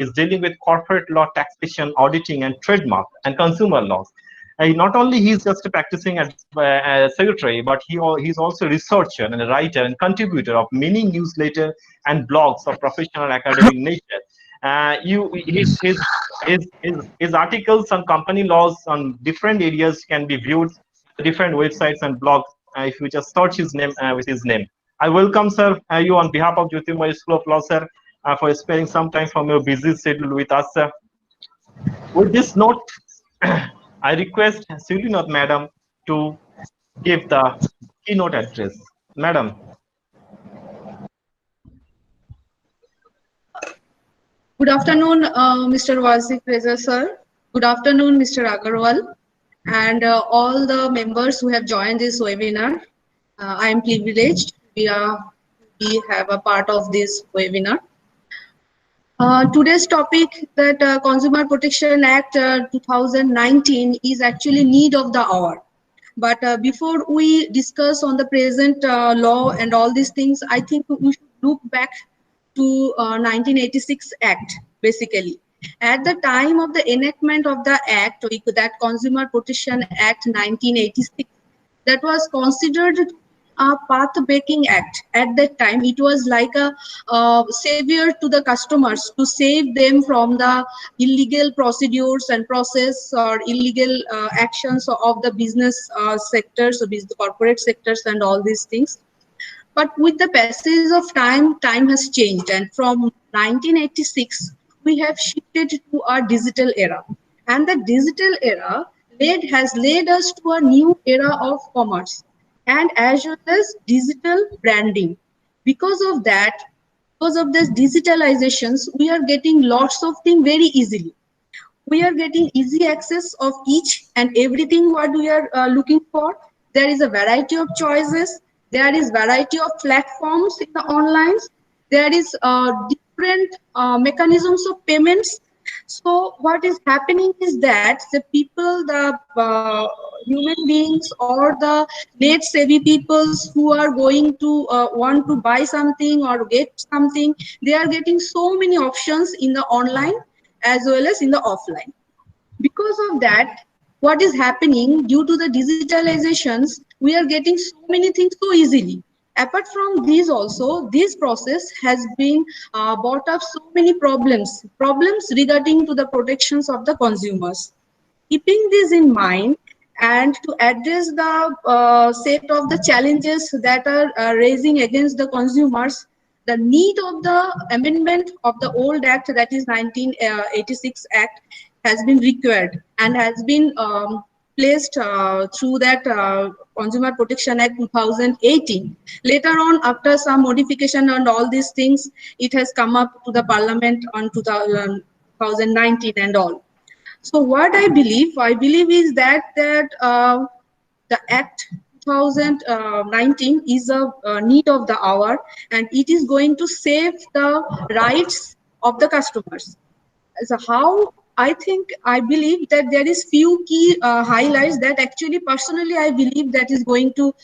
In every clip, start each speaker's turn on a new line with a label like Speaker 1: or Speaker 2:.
Speaker 1: is dealing with corporate law, taxation, auditing, and trademark and consumer laws. Not only he's just practicing as secretary, but he's also a researcher and a writer and contributor of many newsletters and blogs of professional and academic nature. His articles on company laws on different areas can be viewed different websites and blogs if you just search his name with his name. I welcome, sir, you on behalf of Jyotirmoy School of Law, sir, for sparing some time from your busy schedule with us, sir. With this note, I request Seeuly Nath, madam, to give the keynote address. Madam.
Speaker 2: Good afternoon, Mr. Wasif Reza, sir. Good afternoon, Mr. Agrawal, and all the members who have joined this webinar. I am privileged. We have a part of this webinar. Today's topic, that Consumer Protection Act 2019 is actually need of the hour. But before we discuss on the present law and all these things, I think we should look back to 1986 Act, basically. At the time of the enactment of the Act, that Consumer Protection Act 1986, that was considered a path-breaking act. At that time, it was like a savior to the customers, to save them from the illegal procedures and process or illegal actions of the business sectors, or the corporate sectors and all these things. But with the passage of time, time has changed, and from 1986, we have shifted to our digital era. And the digital era has led us to a new era of commerce, and as well as digital branding. Because of that, because of this digitalizations, we are getting lots of things very easily. We are getting easy access of each and everything what we are looking for. There is a variety of choices. There is variety of platforms in the online. There is different mechanisms of payments. So what is happening is that the people, the human beings or the net savvy peoples who are going to want to buy something or get something, they are getting so many options in the online as well as in the offline. Because of that, what is happening due to the digitalizations, we are getting so many things so easily. Apart from these also, this process has been brought up so many problems regarding to the protections of the consumers. Keeping this in mind, and to address the set of the challenges that are raising against the consumers, the need of the amendment of the old act, that is 1986 Act, has been required and has been placed through that Consumer Protection Act 2018. Later on, after some modification and all these things, it has come up to the Parliament on 2019 and all. So what I believe is that the Act 2019 is a need of the hour, and it is going to save the rights of the customers. So how I believe that there is few key highlights that actually personally I believe that is going to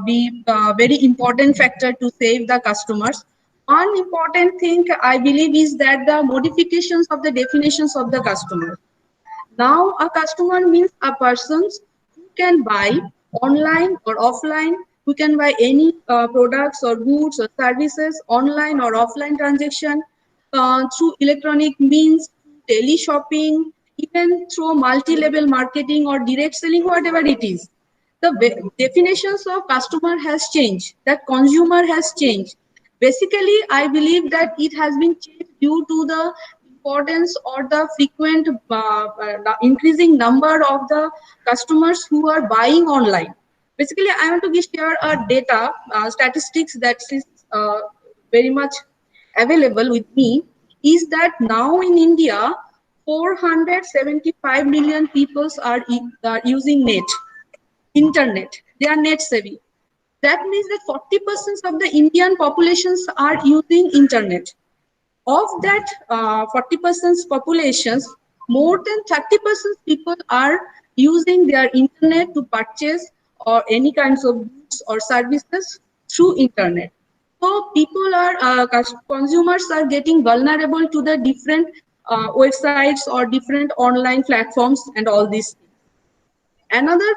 Speaker 2: be a very important factor to save the customers. One important thing I believe is that the modifications of the definitions of the customer. Now a customer means a person who can buy online or offline, who can buy any products or goods or services online or offline transaction through electronic means, tele shopping, even through multi-level marketing or direct selling, whatever it is. The definitions of customer has changed, that consumer has changed. Basically, I believe that it has been changed due to the importance or the frequent increasing number of the customers who are buying online. Basically, I want to share a data, statistics that is very much available with me, is that now in India, 475 million people are using internet. They are net savvy. That means that 40% of the Indian populations are using internet. Of that 40% populations, more than 30% people are using their internet to purchase or any kinds of goods or services through internet. So people are consumers are getting vulnerable to the different websites or different online platforms and all these. Another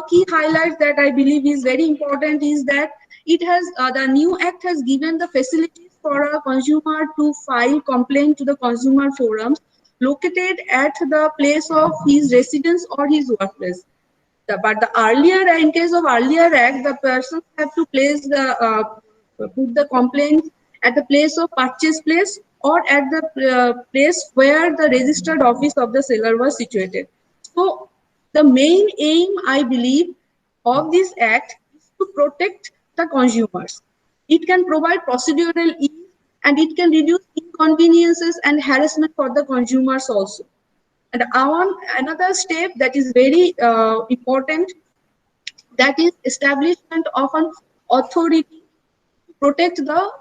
Speaker 2: key highlight that I believe is very important is that it has the new act has given the facilities for a consumer to file complaint to the consumer forums located at the place of his residence or his workplace. But the earlier, in case of earlier act, the person have to place the put the complaint at the place of purchase place or at the place where the registered office of the seller was situated. So the main aim, I believe, of this act is to protect the consumers. It can provide procedural ease and it can reduce inconveniences and harassment for the consumers also. And another step that is very important, that is establishment of an authority to protect the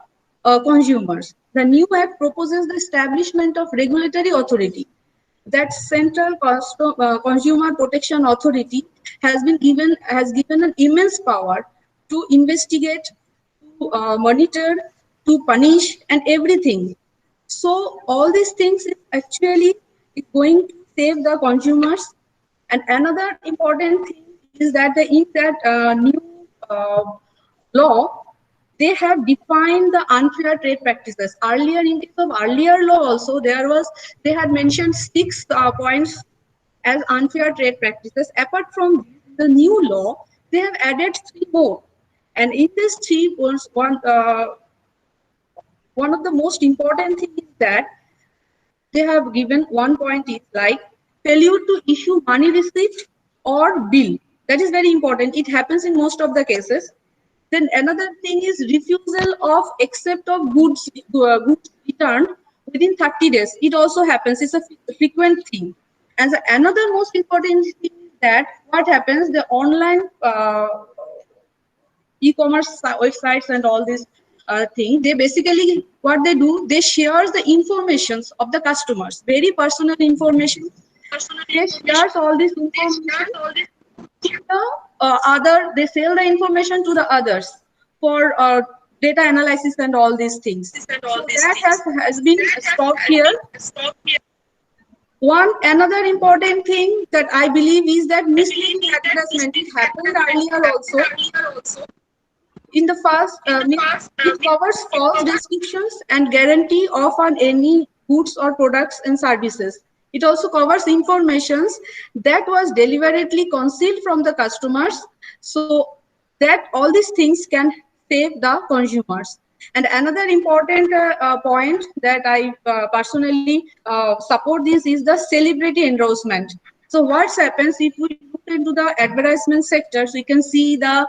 Speaker 2: consumers. The new act proposes the establishment of regulatory authority. That Central Consumer Protection Authority has given an immense power to investigate, to monitor, to punish, and everything. So all these things is actually going to save the consumers. And another important thing is that in that new law, they have defined the unfair trade practices. Earlier, in case of earlier law also, they had mentioned 6 points as unfair trade practices. Apart from the new law, they have added 3 more. And in these 3 points, one of the most important things is that they have given 1 point is like failure to issue money receipt or bill. That is very important. It happens in most of the cases. Then another thing is refusal of accept of goods returned within 30 days. It also happens. It's a frequent thing. And another most important thing is that what happens, the online e-commerce websites and all these things, they basically what they do, they share the informations of the customers, very personal information. They share all this information to the they sell the information to the others for data analysis and all these things. So that has been stopped here. One another important thing that I believe is that misleading advertisement. It happened earlier also. In the first, it covers false descriptions and guarantee of on any goods or products and services. It also covers informations that was deliberately concealed from the customers, so that all these things can save the consumers. And another important point that I personally support this is the celebrity endorsement. So what happens if we look into the advertisement sectors, we can see the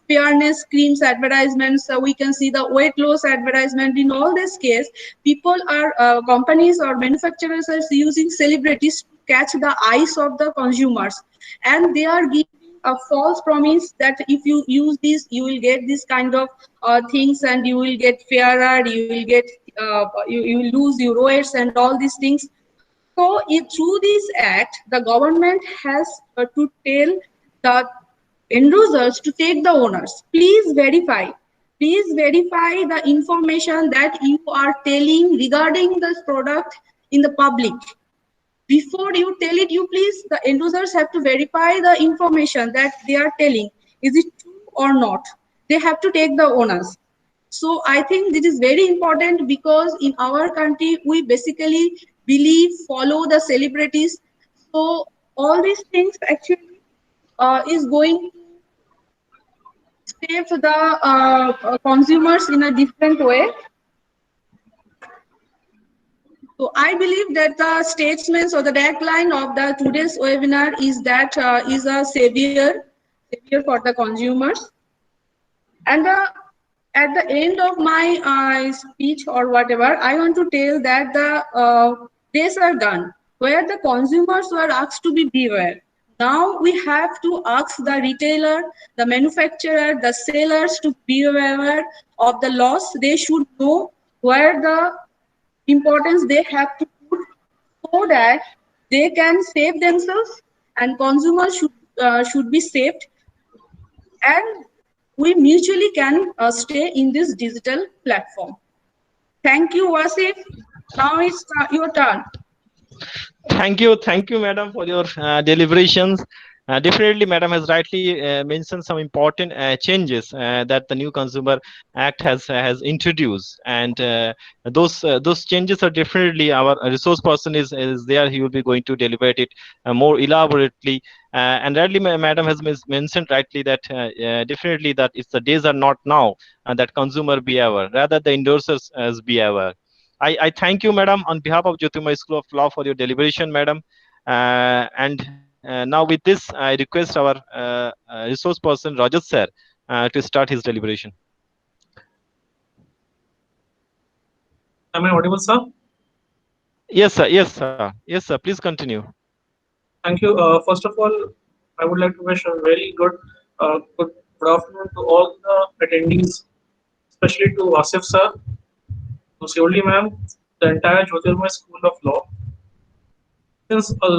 Speaker 2: fairness creams advertisements, we can see the weight loss advertisement. In all this case, people are companies or manufacturers are using celebrities to catch the eyes of the consumers, and they are giving a false promise that if you use this, you will get this kind of things, and you will get fairer, you will get you will lose your weights and all these things. So through this act, the government has to tell the end users to take the owners. Please verify. Please verify the information that you are telling regarding this product in the public. Before you tell it, you please, the end users have to verify the information that they are telling. Is it true or not? They have to take the owners. So I think this is very important because in our country, we basically believe, follow the celebrities. So all these things actually is going to save the consumers in a different way. So I believe that the statements or the tagline of the today's webinar is that is a savior for the consumers. And at the end of my speech or whatever, I want to tell that the days are gone where the consumers were asked to be beware. Now we have to ask the retailer, the manufacturer, the sellers to be aware of the loss. They should know where the importance they have to put so that they can save themselves and consumers should be saved. And we mutually can stay in this digital platform. Thank you, Wasif. Now it's your turn.
Speaker 1: Thank you, madam, for your deliberations. Definitely, madam has rightly mentioned some important changes that the new Consumer Act has introduced, and those changes are definitely our resource person is there. He will be going to deliberate it more elaborately. And rightly, madam has mentioned rightly that definitely that it's the days are not now that consumer be ever, rather the endorsers as be ever. I thank you, madam, on behalf of Jyotirmoy School of Law for your deliberation, madam. And now with this, I request our resource person, Rajat sir, to start his deliberation.
Speaker 3: Am I audible, sir?
Speaker 1: Yes, sir. Yes, sir. Yes, sir. Please continue.
Speaker 3: Thank you. First of all, I would like to wish a very good afternoon to all the attendees, especially to Wasif sir, to Seeuly ma'am, the entire Jyotirmoy School of Law. Since a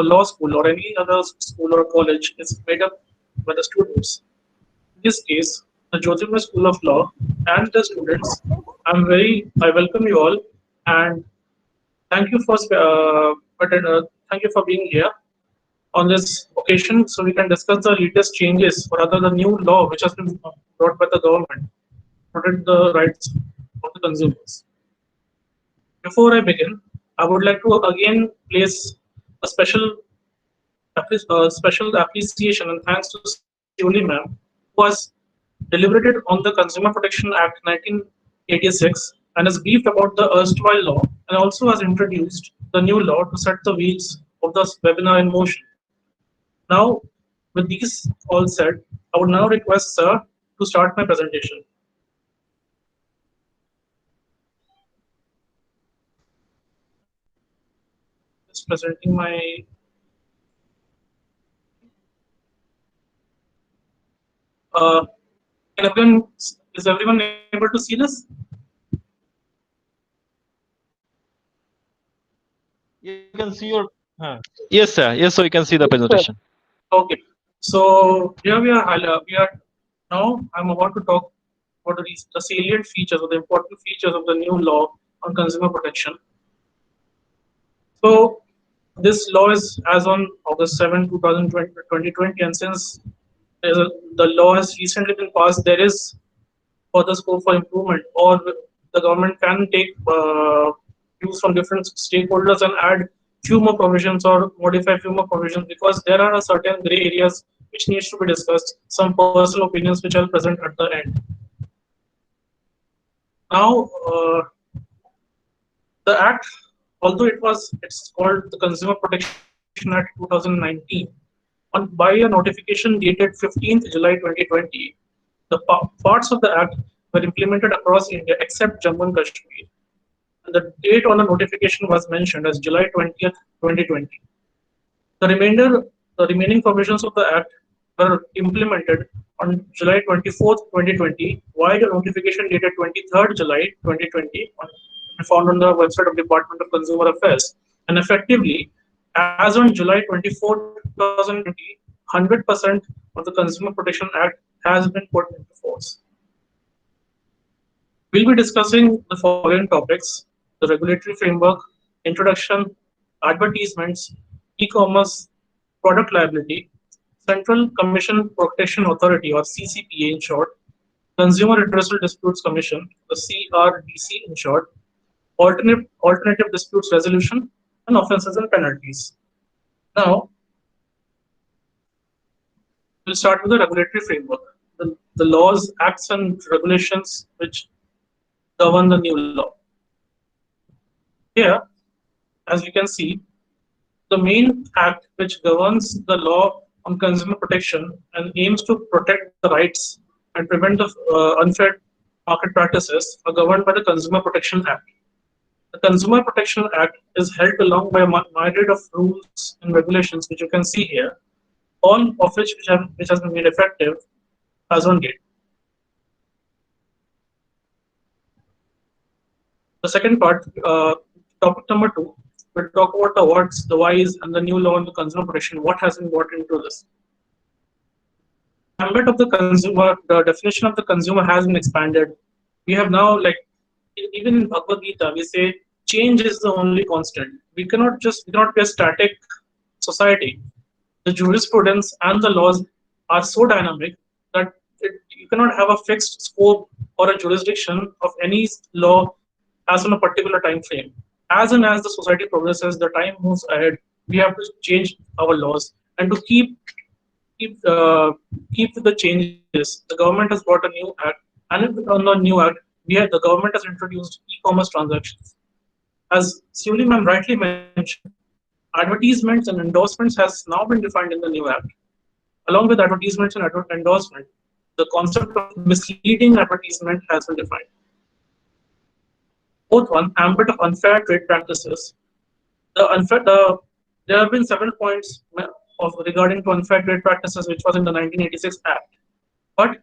Speaker 3: law school or any other school or college is made up by the students, in this case, the Jyotirmoy School of Law and the students, I welcome you all and thank you for thank you for being here on this occasion so we can discuss the latest changes or rather the new law which has been brought by the government to protect the rights of the consumers. Before I begin, I would like to again place a special appreciation and thanks to Seeuly ma'am who has deliberated on the Consumer Protection Act 1986 and has briefed about the erstwhile law and also has introduced the new law to set the wheels of the webinar in motion. Now, with these all said, I would now request Sir to start my presentation. Just presenting my. Uh, is everyone able to see this?
Speaker 1: You can see your. Yes, sir. Yes, so you can see the presentation.
Speaker 3: Okay. So here we are now. I'm about to talk about the salient features or the important features of the new law on consumer protection. So this law is as on August 7, 2020, and since the law has recently been passed, there is further scope for improvement, or the government can take views from different stakeholders and add few more provisions or modify few more provisions because there are certain gray areas which needs to be discussed, some personal opinions which I'll present at the end. Now, the act, although it's called the Consumer Protection Act 2019, by a notification dated 15th July 2020, the parts of the act were implemented across India except Jammu and Kashmir. And the date on the notification was mentioned as July 20th, 2020. The remaining provisions of the Act were implemented on July 24th, 2020, while the notification dated 23rd July 2020 found on the website of Department of Consumer Affairs. And effectively, as on July 24, 2020, 100% of the Consumer Protection Act has been put into force. We'll be discussing the following topics: the regulatory framework, introduction, advertisements, e-commerce, product liability, Central Commission Protection Authority or CCPA in short, Consumer Redressal Disputes Commission, the CRDC in short, alternative disputes resolution, and offences and penalties. Now, we'll start with the regulatory framework, the laws, acts, and regulations which govern the new law. Here, as you can see, the main act which governs the law on consumer protection and aims to protect the rights and prevent the unfair market practices are governed by the Consumer Protection Act. The Consumer Protection Act is held along by a myriad of rules and regulations, which you can see here, all of which has been made effective as on date. The second part, topic number 2, we'll talk about the what's, the whys, and the new law on the consumer protection. What has been brought into this? ambit of the consumer, the definition of the consumer has been expanded. We have now, like, even in Bhagavad Gita, we say change is the only constant. We cannot be a static society. The jurisprudence and the laws are so dynamic that you cannot have a fixed scope or a jurisdiction of any law as on a particular time frame. As and as the society progresses, the time moves ahead. We have to change our laws, and to keep keep with the changes. The government has brought a new act, and on the new act, the government has introduced e-commerce transactions. As Seeuly ma'am rightly mentioned, advertisements and endorsements has now been defined in the new act. Along with advertisements and endorsement, the concept of misleading advertisement has been defined. Fourth one, ambit of unfair trade practices. There have been several points regarding to unfair trade practices, which was in the 1986 Act. But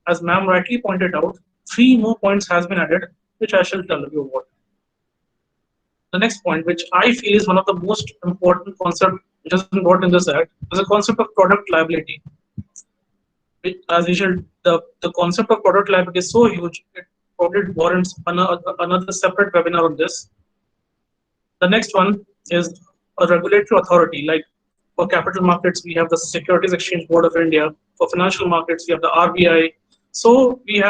Speaker 3: as ma'am rightly pointed out, 3 more points has been added, which I shall tell you about. The next point, which I feel is one of the most important concepts which has been brought in this act, is the concept of product liability. As usual, the concept of product liability is so huge, it probably warrants another separate webinar on this. The next one is a regulatory authority. Like for capital markets, we have the Securities Exchange Board of India. For financial markets, we have the RBI. So we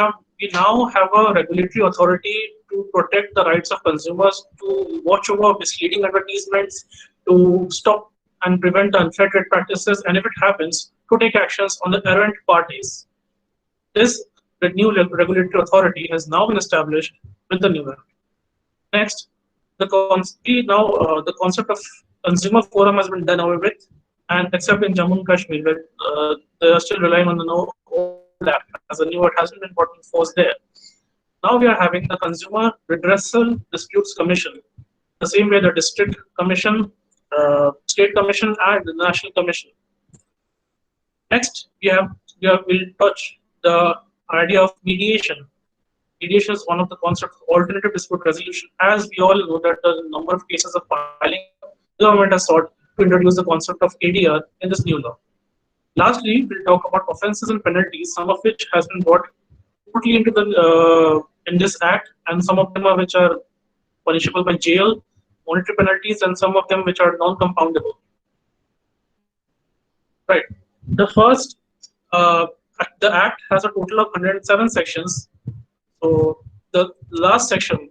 Speaker 3: now have a regulatory authority to protect the rights of consumers, to watch over misleading advertisements, to stop and prevent unfair trade practices, and if it happens, to take actions on the errant parties. The new regulatory authority has now been established with the new act. Next, the concept of consumer forum has been done away with, and except in Jammu and Kashmir, where they are still relying on the old act, as a new act hasn't been brought in force there. Now we are having the Consumer Redressal Disputes Commission, the same way the District Commission, State Commission, and the National Commission. Next, we'll touch the idea of mediation. Mediation is one of the concepts of alternative dispute resolution. As we all know that the number of cases of filing, the government has sought to introduce the concept of ADR in this new law. Lastly, we'll talk about offences and penalties, some of which has been brought totally into the in this act, and some of them are which are punishable by jail, monetary penalties, and some of them which are non-compoundable. Right. The act has a total of 107 sections. So the last section,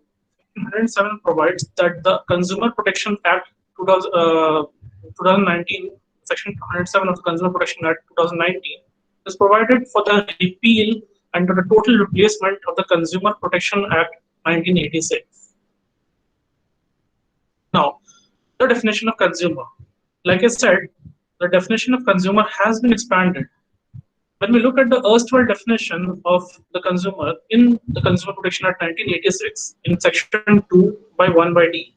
Speaker 3: 107, provides that the Consumer Protection Act 2019, Section 107 of the Consumer Protection Act 2019, is provided for the repeal and the total replacement of the Consumer Protection Act 1986. Now, the definition of consumer. Like I said, the definition of consumer has been expanded. When we look at the erstwhile definition of the consumer in the Consumer Protection Act 1986, in Section 2 by 1 by D,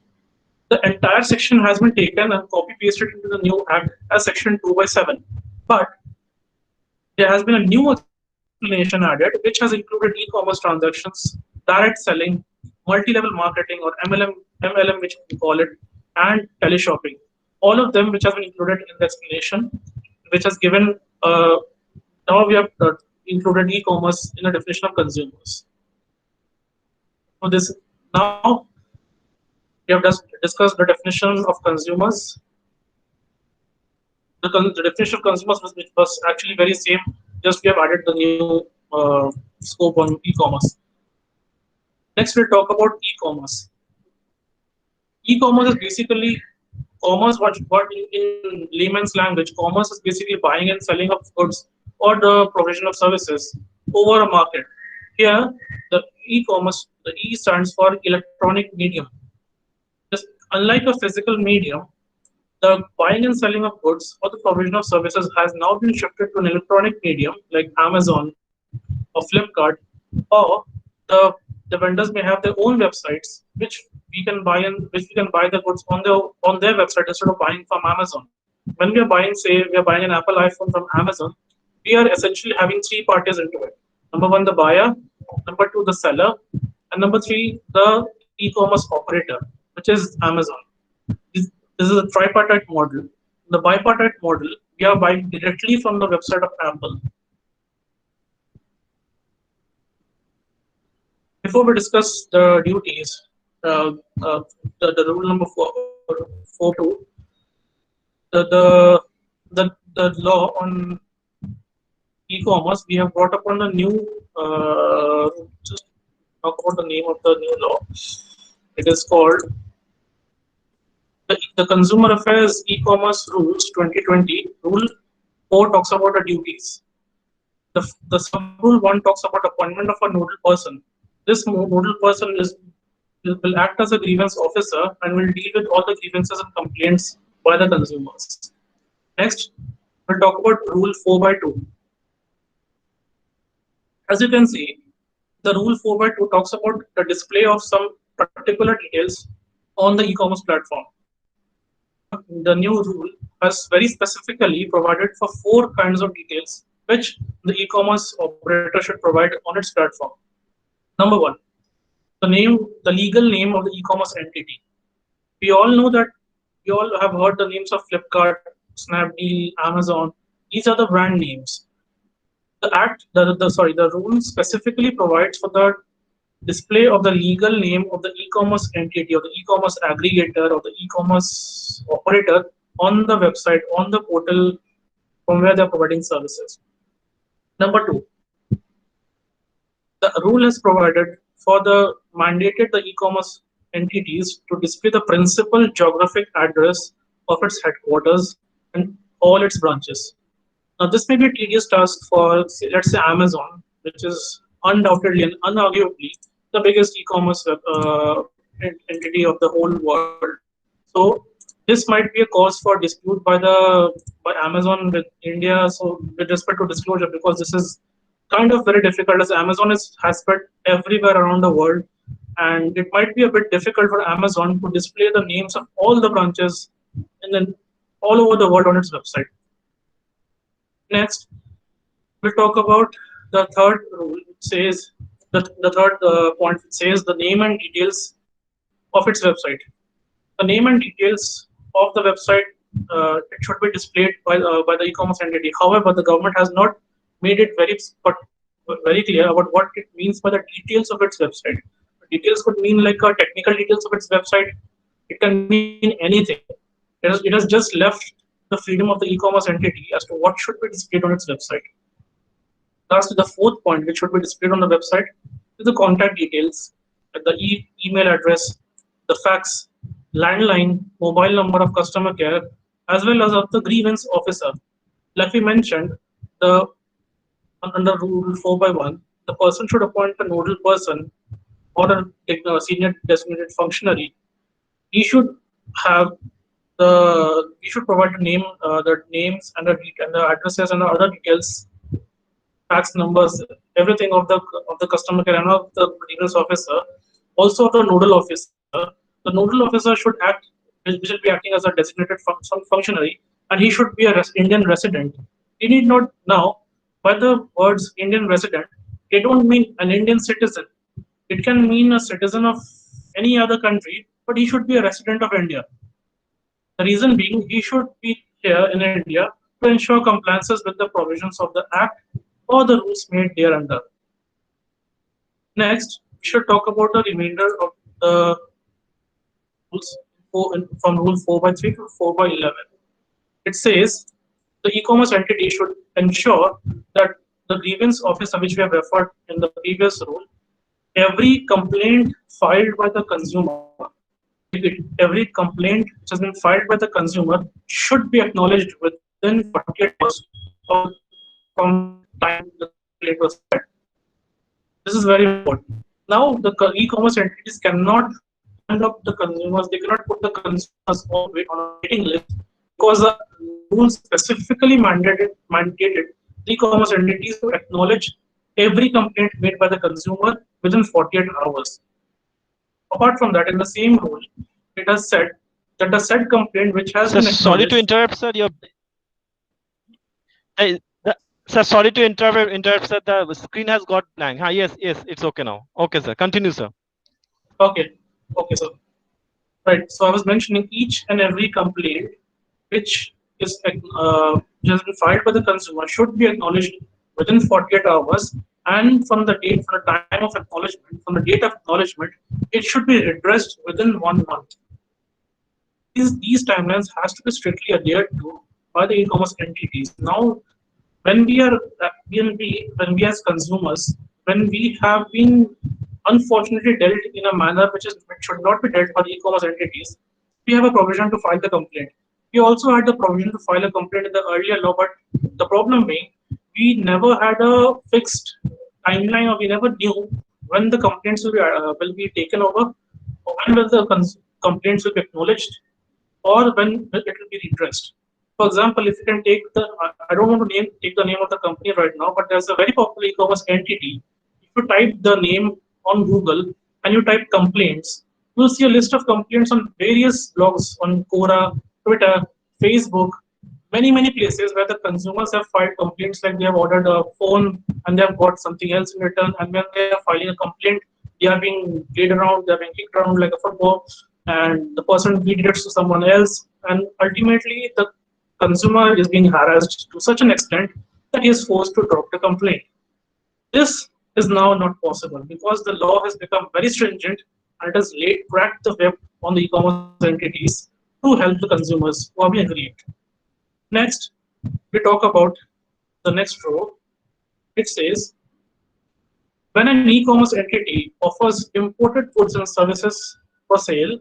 Speaker 3: the entire section has been taken and copy-pasted into the new Act as Section 2 by 7. But there has been a new explanation added, which has included e-commerce transactions, direct selling, multi-level marketing, or MLM, which we call it, and teleshopping. All of them which have been included in the explanation, which has given now we have included e-commerce in the definition of consumers. So now we have just discussed the definition of consumers. The definition of consumers was actually very same. Just we have added the new scope on e-commerce. Next, we'll talk about e-commerce. E-commerce is basically commerce. What in layman's language, commerce is basically buying and selling of goods or the provision of services over a market. Here, the e-commerce, the E stands for electronic medium. Just unlike a physical medium, the buying and selling of goods or the provision of services has now been shifted to an electronic medium like Amazon or Flipkart, or the vendors may have their own websites which we can buy the goods on their website instead of buying from Amazon. When we are buying, say we are buying an Apple iPhone from Amazon, we are essentially having 3 parties into it. Number 1, the buyer, number 2, the seller, and number 3, the e-commerce operator, which is Amazon. This is a tripartite model. The bipartite model, we are buying directly from the website of Apple. Before we discuss the duties, uh, the rule number 4.2, the, the the law on e-commerce, we have brought upon a new, just talk about the name of the new law. It is called the Consumer Affairs E-commerce Rules 2020. Rule 4 talks about the duties. The sub-rule 1 talks about appointment of a nodal person. This nodal person will act as a grievance officer and will deal with all the grievances and complaints by the consumers. Next, we'll talk about Rule 4/2. As you can see, the Rule 4/2 talks about the display of some particular details on the e-commerce platform. The new rule has very specifically provided for 4 kinds of details which the e-commerce operator should provide on its platform. Number 1, the legal name of the e-commerce entity. We all know that we all have heard the names of Flipkart, Snapdeal, Amazon. These are the brand names. The rule specifically provides for the display of the legal name of the e-commerce entity or the e-commerce aggregator or the e-commerce operator on the website, on the portal from where they're providing services. Number 2, the rule has provided for the mandated the e-commerce entities to display the principal geographic address of its headquarters and all its branches. Now, this may be a tedious task for, let's say, Amazon, which is undoubtedly and unarguably the biggest e-commerce entity of the whole world. So, this might be a cause for dispute by Amazon with India. So, with respect to disclosure, because this is kind of very difficult, as Amazon has spread everywhere around the world, and it might be a bit difficult for Amazon to display the names of all the branches and then all over the world on its website. Next, we'll talk about the third rule. It says the third point says the name and details of its website. The name and details of the website it should be displayed by the e-commerce entity. However, the government has not made it very clear about what it means by the details of its website. Details could mean like technical details of its website. It can mean anything. It has just left the freedom of the e-commerce entity as to what should be displayed on its website. Lastly, the fourth point which should be displayed on the website is the contact details, the email address, the fax, landline, mobile number of customer care, as well as of the grievance officer. Like we mentioned, under Rule 4/1, the person should appoint a nodal person or a senior designated functionary. He should have he should provide the names and the addresses and the other details, fax numbers, everything of the customer care and of the grievance officer, also the nodal officer. The nodal officer should be acting as a designated functionary, and he should be a Indian resident. He need not now. By the words Indian resident, they don't mean an Indian citizen. It can mean a citizen of any other country, but he should be a resident of India. The reason being, he should be here in India to ensure compliances with the provisions of the Act or the rules made thereunder. Next, we should talk about the remainder of the rules from Rule 4/3 to 4/11. It says the e-commerce entity should ensure that the grievance officer, which we have referred in the previous rule, every complaint filed by the consumer, every complaint which has been filed by the consumer should be acknowledged within 48 hours from time the complaint was filed. This is very important. Now, the e-commerce entities cannot hand up the consumers, they cannot put the consumers on a waiting list because the rules specifically mandated the e-commerce entities to acknowledge every complaint made by the consumer within 48 hours. Apart from that, in the same rule, it has said that the said complaint which has been acknowledged...
Speaker 1: Sorry to interrupt, sir. Sir, sorry to interrupt, sir. The screen has got blank. Yes, it's okay now. Okay, sir. Continue, sir.
Speaker 3: Okay, sir. Right. So I was mentioning each and every complaint which has been filed by the consumer should be acknowledged within 48 hours and from the time of acknowledgement, from the date of acknowledgement, it should be redressed within 1 month. These timelines has to be strictly adhered to by the e-commerce entities. Now, when we are when we as consumers, when we have been unfortunately dealt in a manner which should not be dealt by the e-commerce entities, we have a provision to file the complaint. We also had the provision to file a complaint in the earlier law, but the problem being we never had a fixed timeline, or we never knew when the complaints will be taken over, or when will the complaints will be acknowledged, or when it will be redressed. For example, if you can take I don't want to take the name of the company right now, but there's a very popular e-commerce entity. If you type the name on Google and you type complaints, you'll see a list of complaints on various blogs on Quora, Twitter, Facebook, many places where the consumers have filed complaints, like they have ordered a phone and they have got something else in return, and when they are filing a complaint, they are being played around, they are being kicked around like a football, and the person did it to someone else, and ultimately the consumer is being harassed to such an extent that he is forced to drop the complaint. This is now not possible because the law has become very stringent, and it has cracked the web on the e-commerce entities to help the consumers who are being aggrieved. Next, we talk about the next row. It says, when an e-commerce entity offers imported goods and services for sale,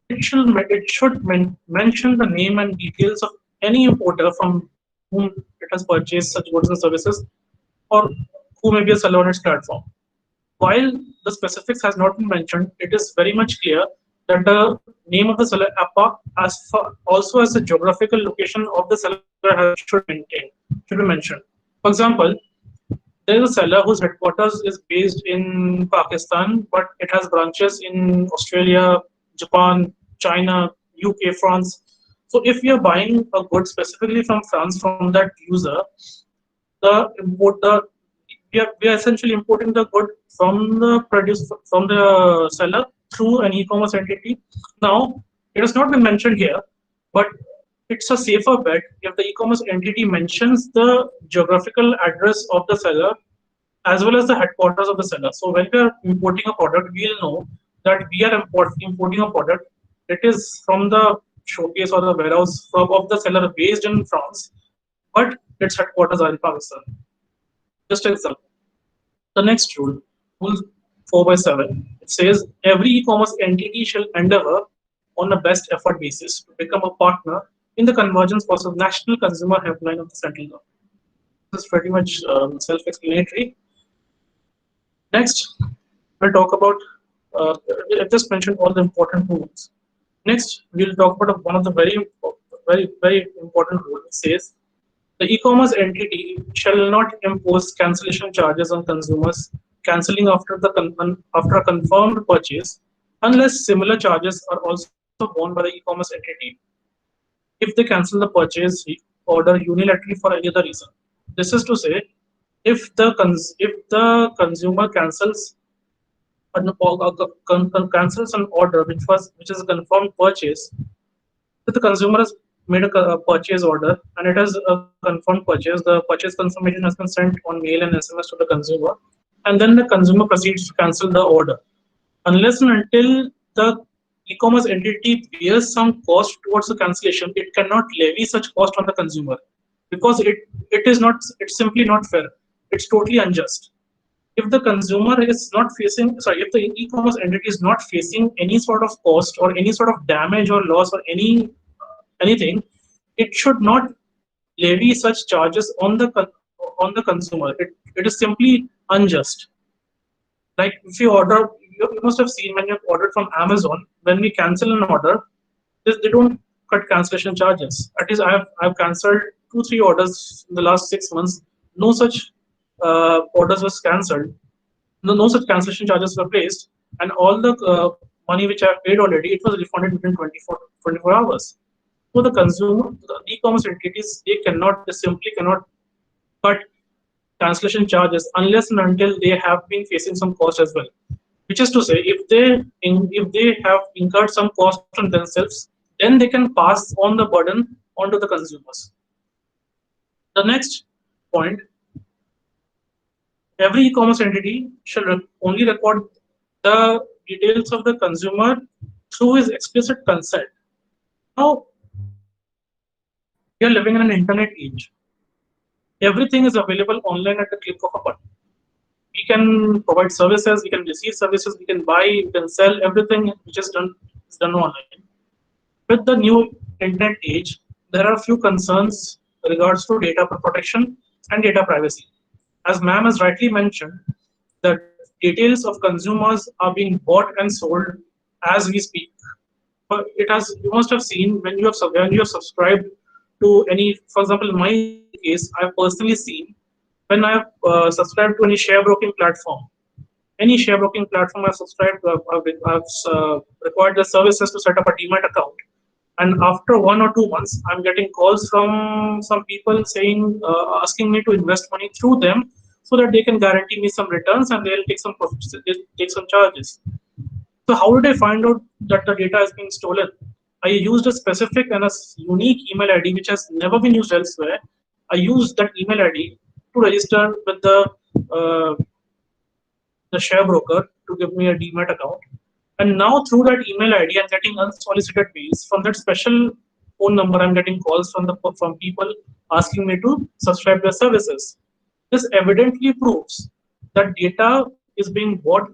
Speaker 3: it should mention the name and details of any importer from whom it has purchased such goods and services, or who may be a seller on its platform. While the specifics has not been mentioned, it is very much clear that the name of the seller also as the geographical location of the seller should be mentioned. For example, there is a seller whose headquarters is based in Pakistan, but it has branches in Australia, Japan, China, UK, France. So if we are buying a good specifically from France from that user, we are essentially importing the good from the seller through an e-commerce entity. Now, it has not been mentioned here, but it's a safer bet if the e-commerce entity mentions the geographical address of the seller as well as the headquarters of the seller. So when we are importing a product, we'll know that we are importing a product. It is from the showcase or the warehouse of the seller based in France, but its headquarters are in Pakistan. Just an example. The next rule 4 by 7, it says every e-commerce entity shall endeavor on a best effort basis to become a partner in the convergence process of National Consumer Helpline of the Central Government. This is pretty much self-explanatory. Next, we'll talk about, I just mentioned all the important rules. Next, we'll talk about one of the very important rules. It says, the e-commerce entity shall not impose cancellation charges on consumers cancelling after a confirmed purchase, unless similar charges are also borne by the e-commerce entity if they cancel the purchase order unilaterally for any other reason. This is to say, if the consumer cancels an order which is a confirmed purchase, if the consumer has made a purchase order and it has a confirmed purchase, the purchase confirmation has been sent on mail and SMS to the consumer, and then the consumer proceeds to cancel the order. Unless and until the e-commerce entity bears some cost towards the cancellation, it cannot levy such cost on the consumer, because it's simply not fair. It's totally unjust. If the consumer is not facing, if the e-commerce entity is not facing any sort of cost or any sort of damage or loss or anything, it should not levy such charges on the consumer. It is simply unjust. Like if you must have seen when you've ordered from Amazon, when we cancel an order, they don't cut cancellation charges. At least I've cancelled 2-3 orders in the last 6 months. No such orders was cancelled. No such cancellation charges were placed, and all the money which I have paid already, it was refunded within 24 hours. So the consumer, the e-commerce entities, they simply cannot cut cancellation charges unless and until they have been facing some cost as well. Which is to say, if they have incurred some cost on themselves, then they can pass on the burden onto the consumers. The next point Every e-commerce entity shall only record the details of the consumer through his explicit consent. Now, we are living in an internet age. Everything is available online at the click of a button. We can provide services, we can receive services, we can buy, we can sell, everything which is done online. With the new internet age, there are a few concerns regards to data protection and data privacy. As ma'am has rightly mentioned, the details of consumers are being bought and sold as we speak. But it has, you must have seen when you have subscribed to any, for example, in my case, I've personally seen when I have subscribed to any share broking platform. Any share broking platform I've subscribed to, I've required the services to set up a Demat account. And after 1 or 2 months, I'm getting calls from some people saying, asking me to invest money through them so that they can guarantee me some returns and they'll take some profits, they'll take some charges. So how did I find out that the data is being stolen? I used a specific and a unique email ID which has never been used elsewhere. I used that email ID to register with uh, the share broker to give me a Demat account. And now through that email ID, I'm getting unsolicited mails from that special phone number. I'm getting calls from people asking me to subscribe their services. This evidently proves that data is being bought,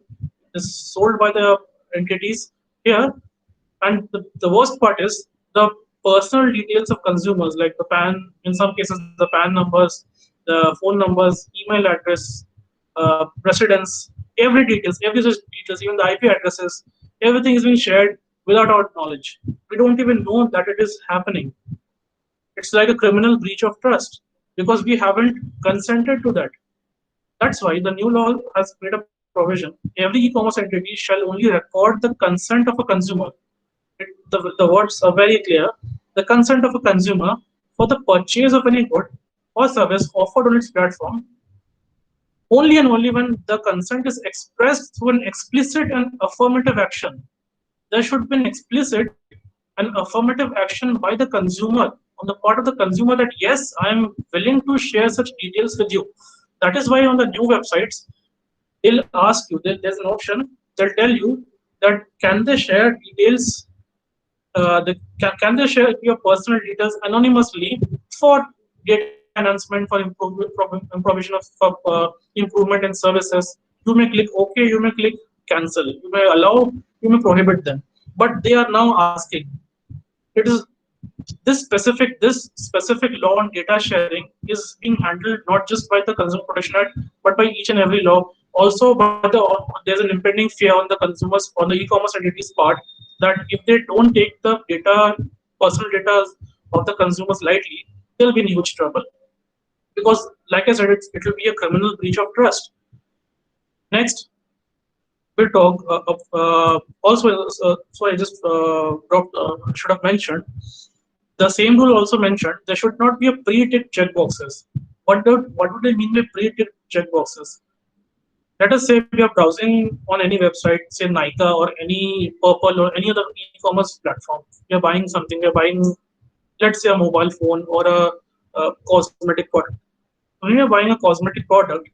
Speaker 3: is sold by the entities here. And the worst part is the personal details of consumers, like the PAN, in some cases, the PAN numbers, the phone numbers, email address, residence, every details, every such details, even the IP addresses, everything is being shared without our knowledge. We don't even know that it is happening. It's like a criminal breach of trust because we haven't consented to that. That's why the new law has made a provision. Every e-commerce entity shall only record the consent of a consumer. The words are very clear. The consent of a consumer for the purchase of any good or service offered on its platform only and only when the consent is expressed through an explicit and affirmative action. There should be an explicit and affirmative action by the consumer on the part of the consumer that yes, I am willing to share such details with you. That is why on the new websites, they'll ask you, there's an option, they'll tell you that can they share details, can they share your personal details anonymously for data enhancement, for provision of improvement in services. You may click OK, you may click cancel, you may allow, you may prohibit them. But they are now asking, it is this specific law on data sharing is being handled not just by the Consumer Protection Act, but by each and every law. Also, there's an impending fear on the consumers, on the e-commerce entities part, that if they don't take the data, personal data of the consumers lightly, they'll be in huge trouble. Because, like I said, it will be a criminal breach of trust. Next, we'll talk also. So I just should have mentioned. The same rule also mentioned there should not be a pre-ticked checkboxes. What do they mean by pre-ticked checkboxes? Let us say we are browsing on any website, say Nika or any Purple or any other e-commerce platform. We are buying something. We are buying, let's say, a mobile phone or a cosmetic product. When we are buying a cosmetic product,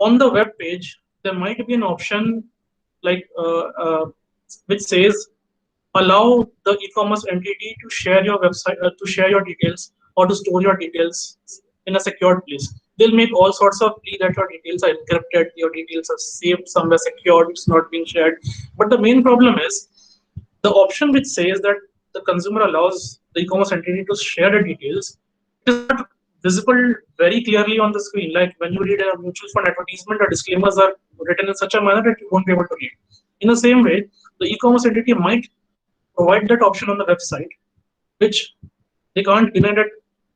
Speaker 3: on the web page there might be an option like which says allow the e-commerce entity to share your website, to share your details or to store your details in a secured place. They'll make all sorts of plea that your details are encrypted, your details are saved somewhere secured, it's not being shared. But the main problem is the option which says that the consumer allows the e-commerce entity to share the details, it is not visible very clearly on the screen. Like when you read a mutual fund advertisement, the disclaimers are written in such a manner that you won't be able to read. In the same way, the e-commerce entity might provide that option on the website, which they can't deny that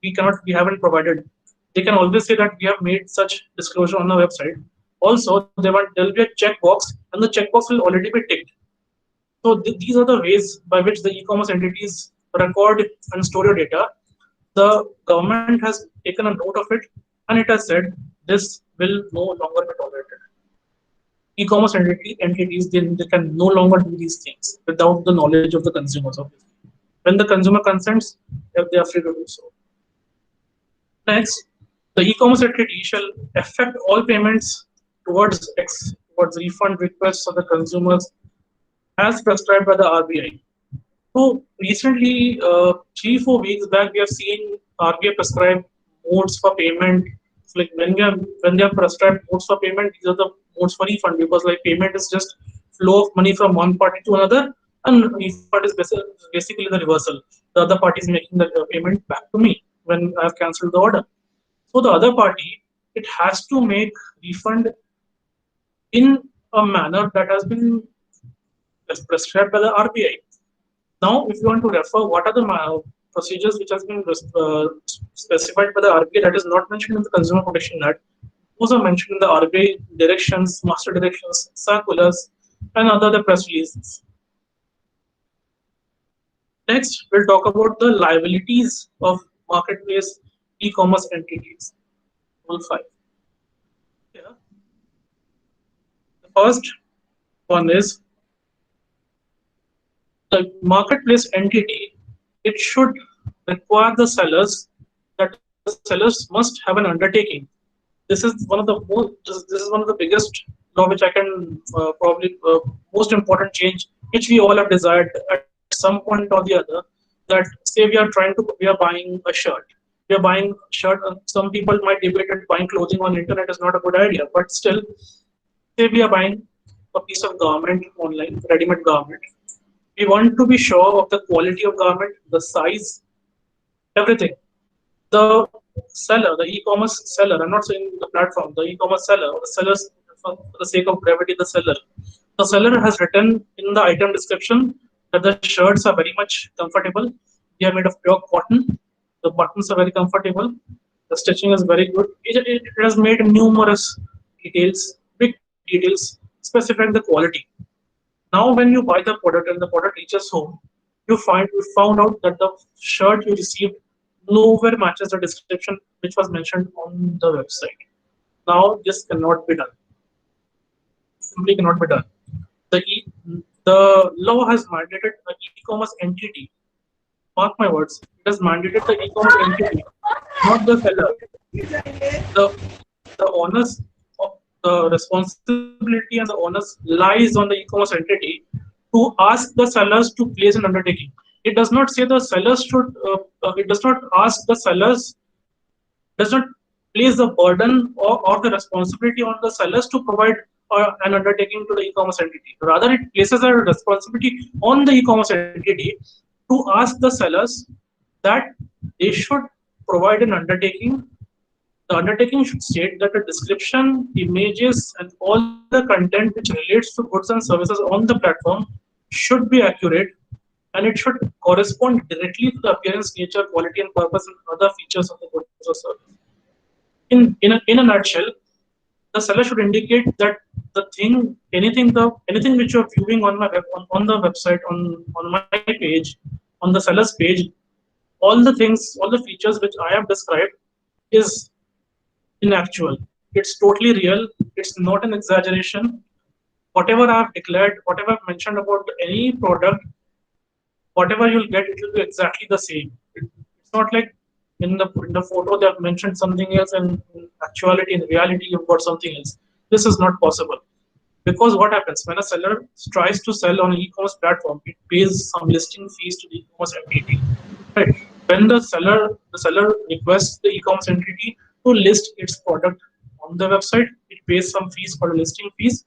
Speaker 3: we haven't provided. They can always say that we have made such disclosure on the website. Also, there'll be a checkbox, and the checkbox will already be ticked. So these are the ways by which the e-commerce entities record and store your data. The government has taken a note of it, and it has said this will no longer be tolerated. E-commerce entities they can no longer do these things without the knowledge of the consumers. Obviously, when the consumer consents, they are free to do so. Next, The e-commerce entity shall effect all payments towards refund requests of the consumers as prescribed by the RBI. So recently, 3-4 weeks back, we have seen RBI prescribe modes for payment. So like when they have prescribed modes for payment, these are the modes for refund, because like payment is just flow of money from one party to another, and refund is basically the reversal. The other party is making the payment back to me when I have cancelled the order. So the other party, it has to make refund in a manner that has been prescribed by the RBI. Now, if you want to refer what are the procedures which has been specified by the RBI that is not mentioned in the Consumer Protection Act, those are mentioned in the RBI directions, master directions, circulars, and other press releases. Next, we'll talk about the liabilities of marketplace e-commerce entities. Rule 5. Yeah. The first one is the marketplace entity. It should require the sellers that the sellers must have an undertaking. This is one of the this is one of the biggest law which I can probably most important change which we all have desired at some point or the other. That say we are buying a shirt. We are buying a shirt. Some people might debate that buying clothing on internet is not a good idea, but still, say we are buying a piece of garment online, ready-made garment. We want to be sure of the quality of garment, the size, everything. The seller, the e-commerce seller, I'm not saying the platform, the e-commerce seller, or the sellers, for the sake of brevity, the seller has written in the item description that the shirts are very much comfortable. They are made of pure cotton. The buttons are very comfortable. The stitching is very good. It has made numerous details, big details, specifying the quality. Now, when you buy the product and the product reaches home, you found out that the shirt you received nowhere matches the description which was mentioned on the website. Now, this cannot be done. Simply cannot be done. The law has mandated an e-commerce entity. Mark my words. It has mandated the e-commerce entity, not the seller. The onus of the responsibility and the onus lies on the e-commerce entity to ask the sellers to place an undertaking. It does not say the sellers should. It does not ask the sellers. Does not place the burden or the responsibility on the sellers to provide an undertaking to the e-commerce entity. Rather, it places a responsibility on the e-commerce entity to ask the sellers that they should provide an undertaking. The undertaking should state that the description, images, and all the content which relates to goods and services on the platform should be accurate, and it should correspond directly to the appearance, nature, quality, and purpose and other features of the goods or service. In a nutshell, the seller should indicate that anything which you're viewing on my on the website, on my page, on the seller's page, all the things, all the features which I have described is in actual. It's totally real. It's not an exaggeration. Whatever I've declared, whatever I've mentioned about any product, whatever you'll get, it will be exactly the same. It's not like in the photo they have mentioned something else, and in actuality, in reality, you've got something else. This is not possible. Because what happens when a seller tries to sell on an e-commerce platform, it pays some listing fees to the e-commerce entity. Right. When the seller requests the e-commerce entity to list its product on the website, it pays some fees for the listing fees.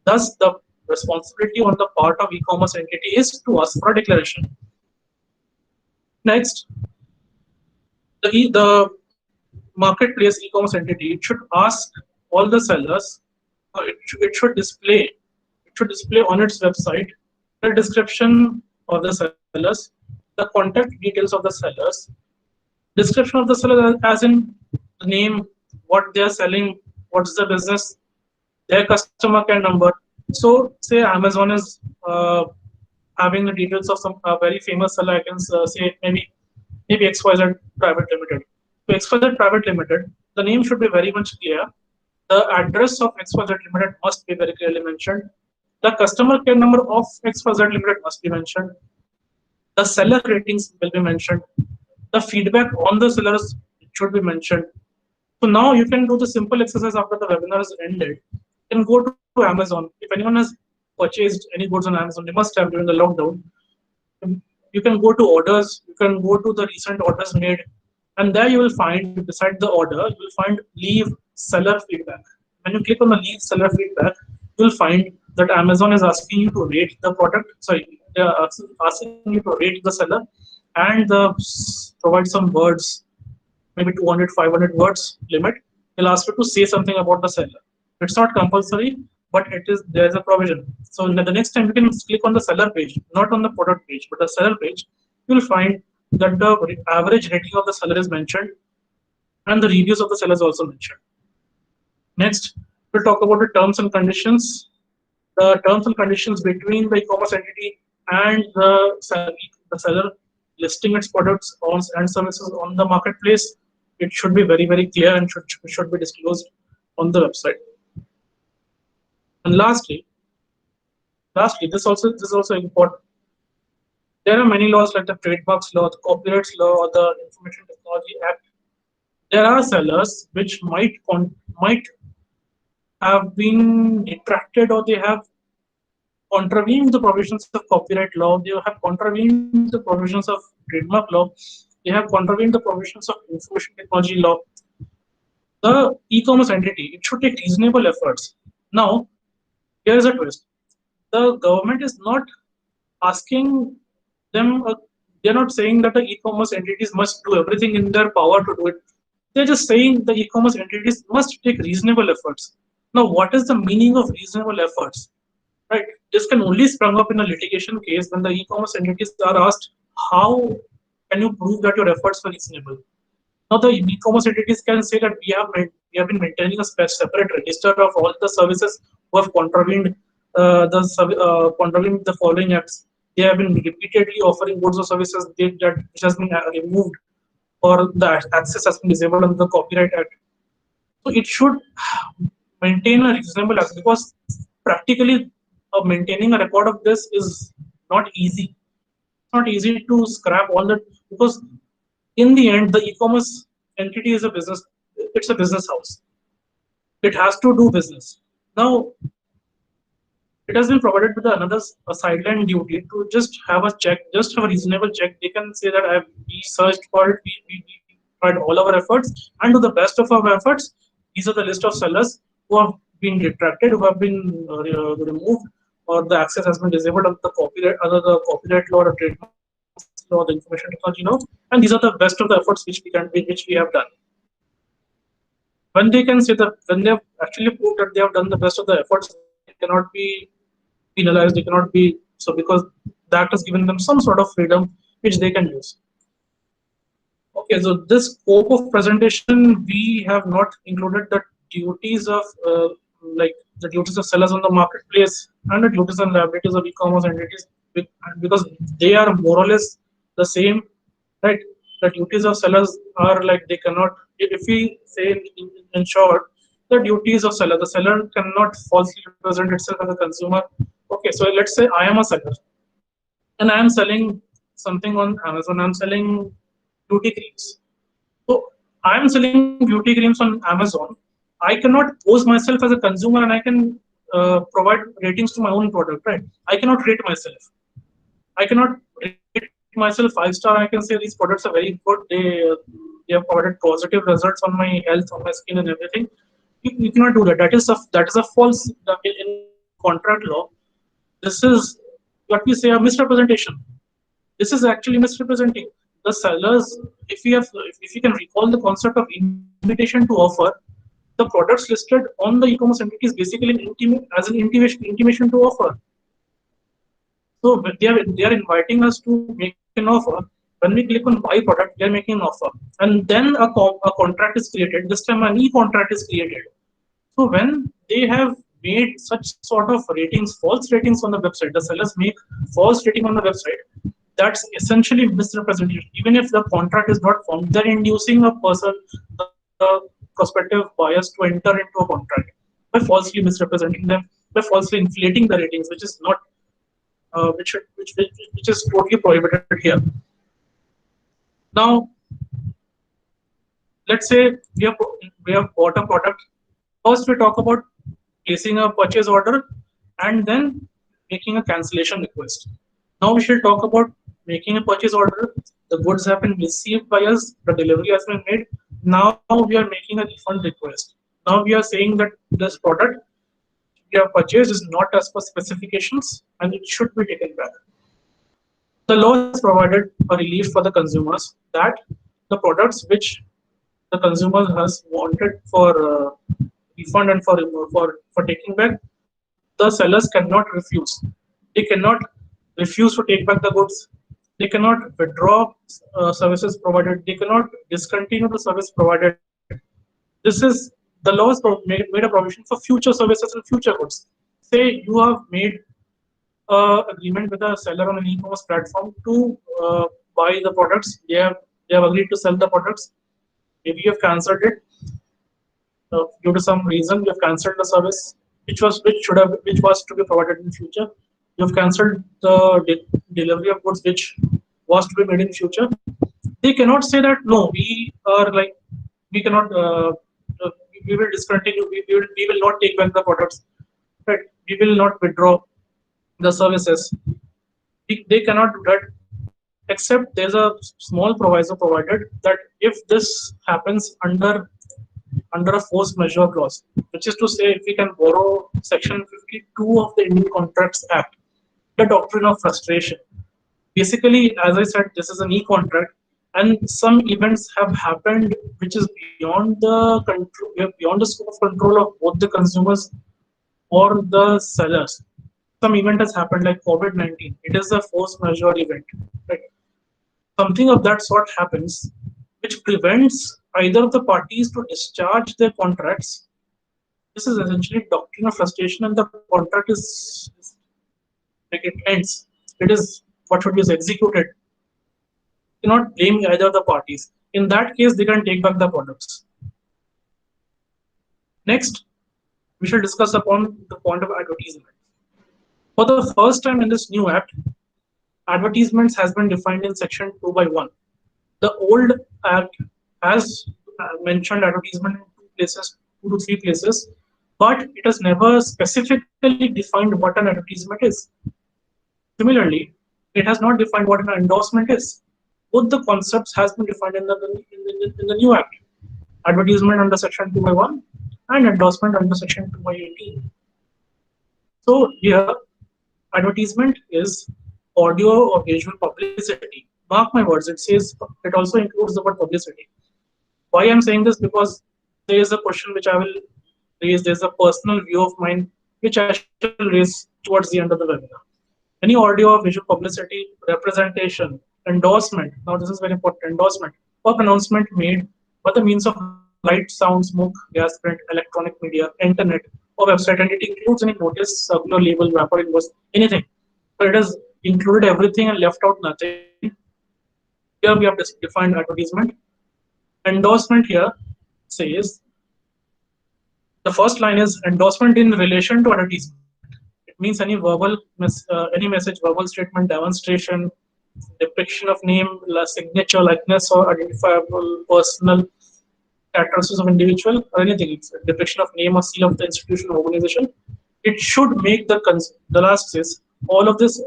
Speaker 3: Thus, the responsibility on the part of e-commerce entity is to ask for a declaration. Next, the marketplace e-commerce entity, it should ask all the sellers. It should display on its website the description of the sellers, the contact details of the sellers, description of the seller as in the name, what they are selling, what's the business, their customer care number. So, say Amazon is having the details of some very famous seller. I can say maybe XYZ Private Limited. So XYZ Private Limited, the name should be very much clear. The address of XYZ Limited must be very clearly mentioned. The customer care number of XYZ Limited must be mentioned. The seller ratings will be mentioned. The feedback on the sellers should be mentioned. So now you can do the simple exercise after the webinar is ended. You can go to Amazon. If anyone has purchased any goods on Amazon, they must have during the lockdown. You can go to orders, you can go to the recent orders made, and there you will find beside the order, you will find leave seller feedback. When you click on the leave seller feedback, you will find that Amazon is asking you to rate the product. Sorry, they are asking you to rate the seller and provide some words, maybe 200, 500 words limit. They'll ask you to say something about the seller. It's not compulsory, but it is there's a provision. So the next time you can click on the seller page, not on the product page, but the seller page, you will find that the average rating of the seller is mentioned and the reviews of the seller is also mentioned. Next, we'll talk about the terms and conditions. The terms and conditions between the e-commerce entity and the seller listing its products and services on the marketplace. It should be very, very clear and should be disclosed on the website. And lastly, this is also important. There are many laws like the Trademarks Law, the Copyrights Law, or the Information Technology Act. There are sellers which might have been detracted, or they have contravened the provisions of copyright law, they have contravened the provisions of trademark law, they have contravened the provisions of information technology law. The e-commerce entity, it should take reasonable efforts. Now, here is a twist. The government is not asking them, they're not saying that the e-commerce entities must do everything in their power to do it. They're just saying the e-commerce entities must take reasonable efforts. Now, what is the meaning of reasonable efforts? Right. This can only sprung up in a litigation case when the e-commerce entities are asked, how can you prove that your efforts were reasonable? Now, the e-commerce entities can say that we have been maintaining a separate register of all the services who have contravened contravened the following acts. They have been repeatedly offering goods or services that which has been removed, or the access has been disabled under the Copyright Act. So it should maintain a reasonable access, because practically maintaining a record of this is not easy. It's not easy to scrap all that, because in the end, the e-commerce entity is a business. It's a business house. It has to do business. Now, it has been provided with a sideline duty to just have a check, just have a reasonable check. They can say that we searched for it, we tried all our efforts, and to the best of our efforts, these are the list of sellers who have been detracted, who have been removed, or the access has been disabled under the copyright law or trademark law, the information technology law, and these are the best of the efforts which we have done. When they can say that, when they have actually proved that they have done the best of the efforts, they cannot be penalized, they cannot be, so because that has given them some sort of freedom which they can use. Okay, so this scope of presentation, we have not included the duties of like the duties of sellers on the marketplace and the duties and liabilities of e-commerce entities, because they are more or less the same, right? The duties of sellers are like, they cannot, if we say in short, the duties of seller, the seller cannot falsely represent itself as a consumer. Okay, so let's say I am a seller and I am selling something on Amazon. I'm selling beauty creams. So I am selling beauty creams on Amazon. I cannot pose myself as a consumer and I can provide ratings to my own product, right? I cannot rate myself. I cannot rate myself 5-star. I can say these products are very good. They have provided positive results on my health, on my skin, and everything. You cannot do that. That is a false in contract law. This is what we say a misrepresentation. This is actually misrepresenting the sellers. If you can recall the concept of invitation to offer, the products listed on the e-commerce entity is basically as an intimation to offer. So they are inviting us to make an offer. When we click on buy product, they are making an offer, and then a contract is created. This time an e-contract is created. So when they have made such sort of ratings, false ratings on the website, the sellers make false rating on the website. That's essentially misrepresentation. Even if the contract is not formed, they're inducing a person, the prospective buyers, to enter into a contract by falsely misrepresenting them, by falsely inflating the ratings, which is not, which is totally prohibited here. Now, let's say we have bought a product. First, we talk about placing a purchase order and then making a cancellation request. Now we should talk about making a purchase order. The goods have been received by us, the delivery has been made. Now we are making a refund request. Now we are saying that this product we have purchased is not as per specifications and it should be taken back. The law has provided a relief for the consumers that the products which the consumer has wanted for refund and for taking back, the sellers cannot refuse. They cannot refuse to take back the goods. They cannot withdraw services provided. They cannot discontinue the service provided. This is the law has made a provision for future services and future goods. Say you have made agreement with a seller on an e-commerce platform to buy the products. They have agreed to sell the products. Maybe you have cancelled it due to some reason. You have cancelled the service which was to be provided in future. You have cancelled the delivery of goods which was to be made in future. They cannot say that no, we cannot we will discontinue. We will not take back the products. Right? We will not withdraw the services. They cannot do that, except there's a small proviso provided that if this happens under a force majeure clause, which is to say, if we can borrow section 52 of the Indian Contracts Act, the doctrine of frustration. Basically, as I said, this is an e-contract, and some events have happened which is beyond the control, beyond the scope of control of both the consumers or the sellers. Some event has happened like COVID-19. It is a force majeure event. Right? Something of that sort happens, which prevents either of the parties to discharge their contracts. This is essentially doctrine of frustration, and the contract is like it ends. It is what should be executed. You cannot blame either of the parties. In that case, they can take back the products. Next, we shall discuss upon the point of advertisement. For the first time in this new act, advertisements has been defined in section 2/1. The old act has mentioned advertisement in two to three places, but it has never specifically defined what an advertisement is. Similarly, it has not defined what an endorsement is. Both the concepts has been defined in the new act. Advertisement under section 2/1 and endorsement under section 2/18. So here, advertisement is audio or visual publicity. Mark my words, it also includes the word publicity. Why I'm saying this? Because there is a question which I will raise. There's a personal view of mine which I shall raise towards the end of the webinar. Any audio or visual publicity, representation, endorsement. Now this is very important. Endorsement or pronouncement made by the means of light, sound, smoke, gas, print, electronic media, internet, or website, and it includes any notice, circular, label, wrapper, invoice, anything. So it has included everything and left out nothing. Here we have defined advertisement. Endorsement here says the first line is endorsement in relation to advertisement. It means any any message, verbal statement, demonstration, depiction of name, signature, likeness, or identifiable personal characteristics of individual, or anything. It's a depiction of name or seal of the institution or organization. It should make the last says all of this,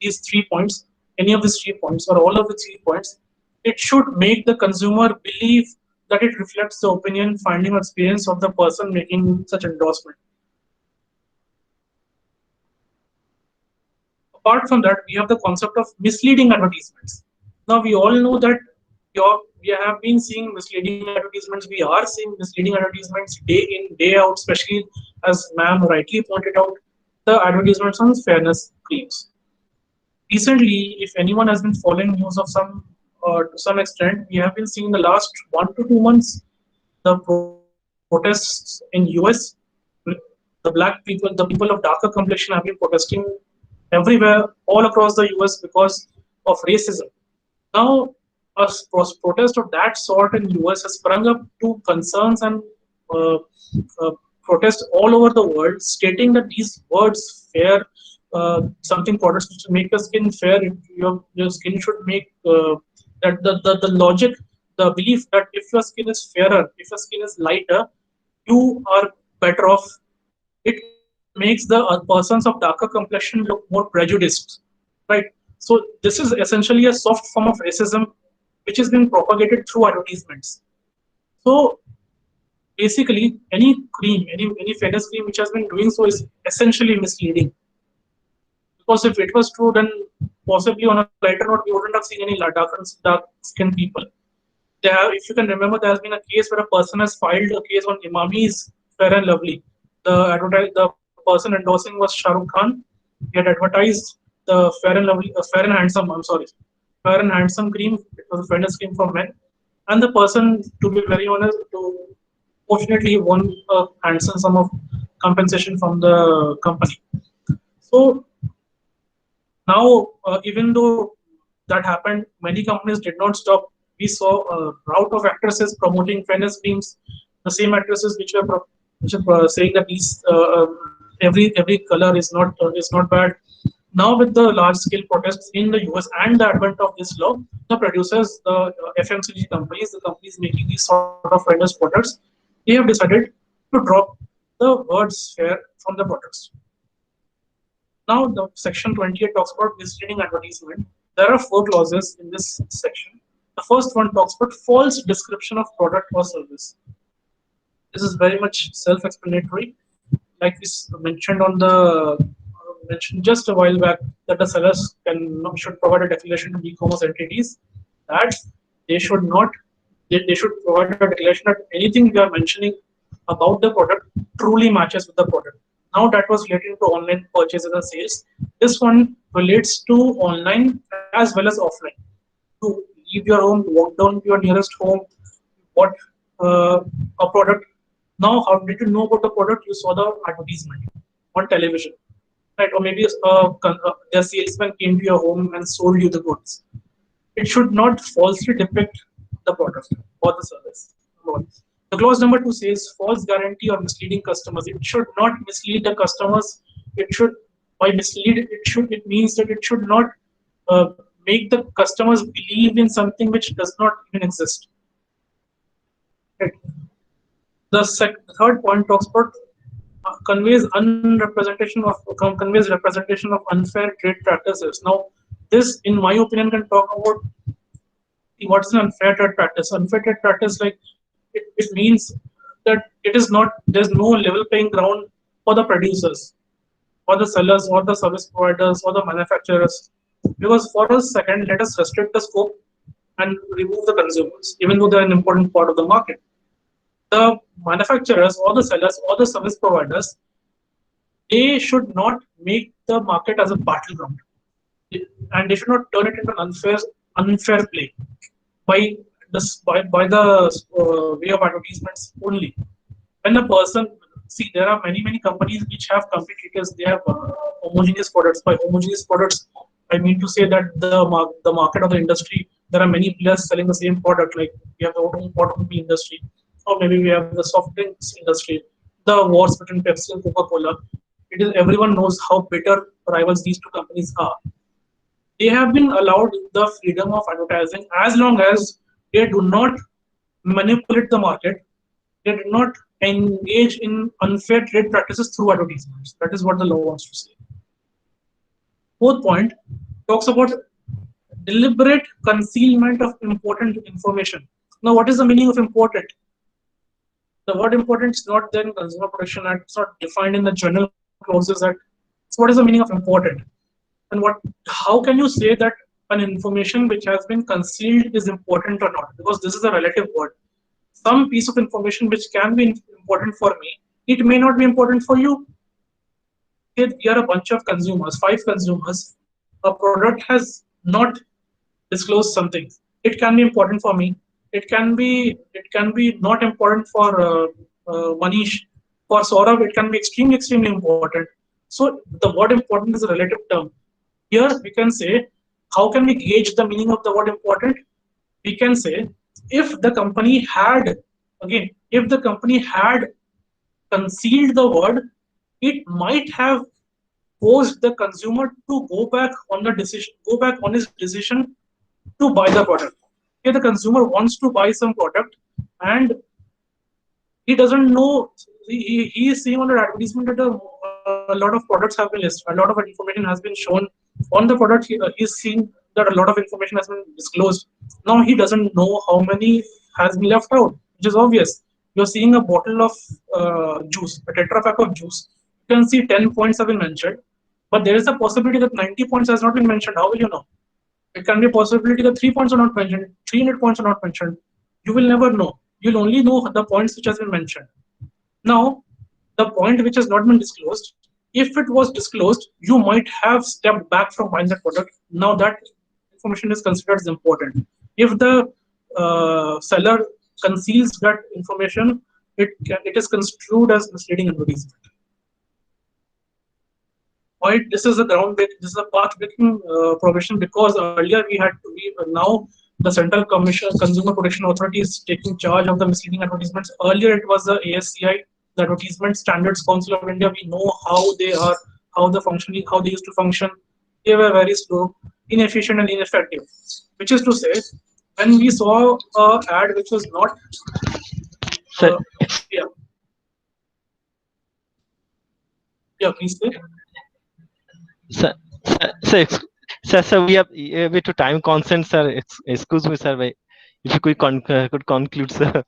Speaker 3: these 3 points, any of these 3 points, or all of the 3 points, it should make the consumer believe that it reflects the opinion, finding, or experience of the person making such endorsement. Apart from that, we have the concept of misleading advertisements. Now we all know that we have been seeing misleading advertisements. We are seeing misleading advertisements day in, day out, especially as ma'am rightly pointed out, the advertisements on fairness claims. Recently, if anyone has been following news of to some extent, we have been seeing the last 1 to 2 months the protests in US. The black people, the people of darker complexion have been protesting everywhere, all across the US because of racism. Now, a protest of that sort in US has sprung up to concerns and protests all over the world, stating that these words fair, something products to make your skin fair, your skin should make that the logic the belief that if your skin is fairer, if your skin is lighter, you are better off. It makes the persons of darker complexion look more prejudiced, right? So this is essentially a soft form of racism which is being propagated through advertisements. So basically, any cream, any fairness cream which has been doing so is essentially misleading. Because if it was true, then possibly on a lighter note, we wouldn't have seen any dark skinned people. There have, if you can remember, there has been a case where a person has filed a case on Imami's Fair and Lovely. The person endorsing was Shah Rukh Khan. He had advertised the Fair and Handsome. I'm sorry, Fair and Handsome cream. It was a fairness cream for men, and the person, to be very honest, fortunately won a handsome sum of compensation from the company. So now, even though that happened, many companies did not stop. We saw a rout of actresses promoting fairness creams. The same actresses which are saying that these every color is not bad. Now, with the large scale protests in the US and the advent of this law, the producers, the FMCG companies, the companies making these sort of fairness products, they have decided to drop the words fair from the products. Now, the section 28 talks about misleading advertisement. There are 4 clauses in this section. The first one talks about false description of product or service. This is very much self-explanatory. Like we mentioned on the mentioned just a while back that the sellers should provide a declaration to e-commerce entities that they should not they should provide a declaration that anything we are mentioning about the product truly matches with the product. Now that was relating to online purchases and sales. This one relates to online as well as offline. To leave your home, walk down to your nearest home, bought a product. Now, how did you know about the product? You saw the advertisement on television, right? Or maybe the salesman came to your home and sold you the goods. It should not falsely depict the product or the service. The clause number 2 says false guarantee or misleading customers. It should not mislead the customers. It should, by mislead, it means that it should not uh, make the customers believe in something which does not even exist. Right. The third point talks about conveys representation of unfair trade practices. Now, this, in my opinion, can talk about what's an unfair trade practice. Unfair trade practice, like it means that it is not, there's no level playing ground for the producers, or the sellers, or the service providers, or the manufacturers. Because for a second, let us restrict the scope and remove the consumers, even though they're an important part of the market. The manufacturers, or the sellers, or the service providers, they should not make the market as a battleground, and they should not turn it into an unfair play by the way of advertisements only. When a person, see, there are many companies which have competitors. They have homogeneous products. By homogeneous products, I mean to say that the market of the industry, there are many players selling the same product. Like we have the automobile industry, or maybe we have the soft drinks industry. The wars between Pepsi and Coca-Cola. It is, everyone knows how bitter rivals these two companies are. They have been allowed the freedom of advertising as long as they do not manipulate the market. They do not engage in unfair trade practices through advertisements. That is what the law wants to say. Fourth point talks about deliberate concealment of important information. Now, what is the meaning of important? The word important is not there in Consumer Protection Act. It's not defined in the general clauses act. So, what is the meaning of important? And how can you say that an information which has been concealed is important or not? Because this is a relative word. Some piece of information which can be important for me, it may not be important for you. Here we are a bunch of consumers, 5 consumers. A product has not disclosed something. It can be important for me. It can be not important for Manish. For Saurabh, it can be extremely important. So the word important is a relative term. Here we can say, how can we gauge the meaning of the word important? We can say, if the company had, concealed the word, it might have forced the consumer to go back on his decision to buy the product. Here the consumer wants to buy some product and he doesn't know, he is seeing on the advertisement that a lot of products have been listed, a lot of information has been shown on the product. He's seeing that a lot of information has been disclosed. Now he doesn't know how many has been left out, which is obvious. You're seeing a bottle of juice, a tetra pack of juice. You can see 10 points have been mentioned, but there is a possibility that 90 points has not been mentioned. How will you know? It can be a possibility that 3 points are not mentioned, 300 points are not mentioned. You will never know. You'll only know the points which has been mentioned. Now, the point which has not been disclosed, if it was disclosed, you might have stepped back from buying that product. Now that information is considered as important. If the seller conceals that information, it is construed as misleading advertisement. Why this is a this is a path-breaking provision, because earlier we had to be now the Central Commission Consumer Protection Authority is taking charge of the misleading advertisements. Earlier it was the ASCI, the Advertisement Standards Council of India. We know how they are, how the functioning, how they used to function. They were very slow, inefficient, and ineffective. Which is to say, when we saw a ad which was not,
Speaker 1: Sir,
Speaker 3: yeah, yeah, please say.
Speaker 1: sir, sir, we have a bit to time consent, sir. Excuse me, sir. If you could conclude, sir.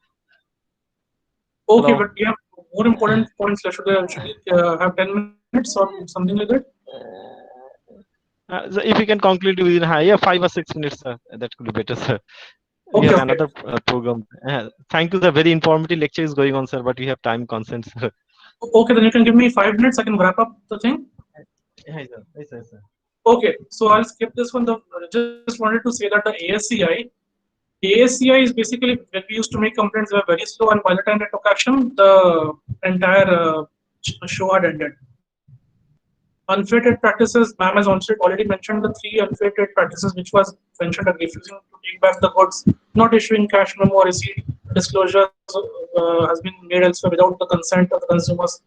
Speaker 3: Okay,
Speaker 1: Hello.
Speaker 3: but we have more important points. Should we have 10 minutes or something like that?
Speaker 1: So if you can conclude within 5 or 6 minutes, sir, that could be better, sir. We
Speaker 3: Okay,
Speaker 1: have
Speaker 3: okay.
Speaker 1: another program. Thank you, sir. Very informative lecture is going on, sir, but we have time consent, sir.
Speaker 3: Okay, then you can give me 5 minutes. I can wrap up the thing.
Speaker 1: Hi, sir. Hi, sir.
Speaker 3: Okay, so I'll skip this one. Just wanted to say that the ASCI is basically when we used to make complaints, they were very slow, and by the time they took action, the entire show had ended. Unfair trade practices, ma'am has already mentioned the 3 unfair trade practices, which was mentioned as refusing to take back the goods, not issuing cash memo or receipt, disclosures has been made elsewhere without the consent of the consumers.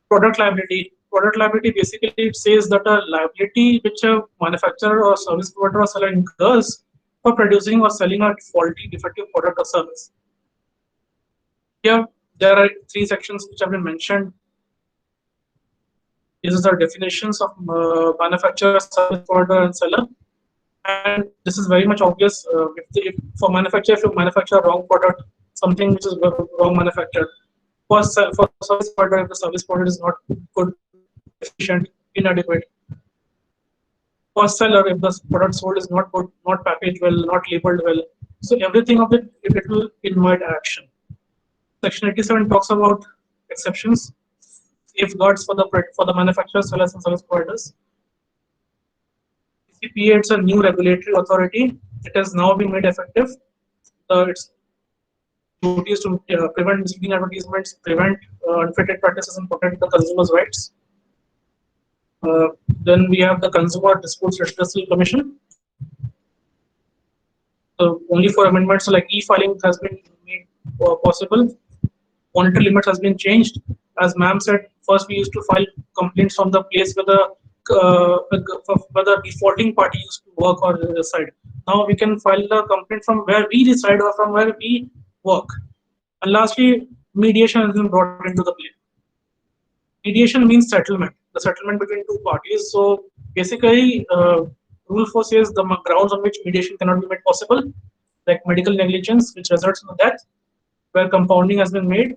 Speaker 3: Product liability. Product liability basically it says that a liability which a manufacturer or service provider or seller incurs for producing or selling a faulty, defective product or service. Here, there are 3 sections which have been mentioned. These are definitions of manufacturer, service provider, and seller. And this is very much obvious. If for manufacturer, if you manufacture a wrong product, something which is wrong manufactured. For service provider, if the service provider is not good, efficient, inadequate. For seller, if the product sold is not good, not packaged well, not labeled well. So everything of it will invite action. Section 87 talks about exceptions, safeguards for the manufacturers, sellers, and service providers. CCPA, it's a new regulatory authority. It has now been made effective. Its duties to prevent misleading advertisements, prevent unfair trade practices, and protect the consumers' rights. Then we have the Consumer Disputes Redressal Commission. Only for amendments like e-filing has been made possible. Monetary limit has been changed. As ma'am said, first we used to file complaints from the place where the defaulting party used to work or reside. Now we can file the complaint from where we reside or from where we work. And lastly, mediation has been brought into the play. Mediation means settlement, the settlement between 2 parties. So basically, Rule 4 says the grounds on which mediation cannot be made possible, like medical negligence, which results in death, where compounding has been made,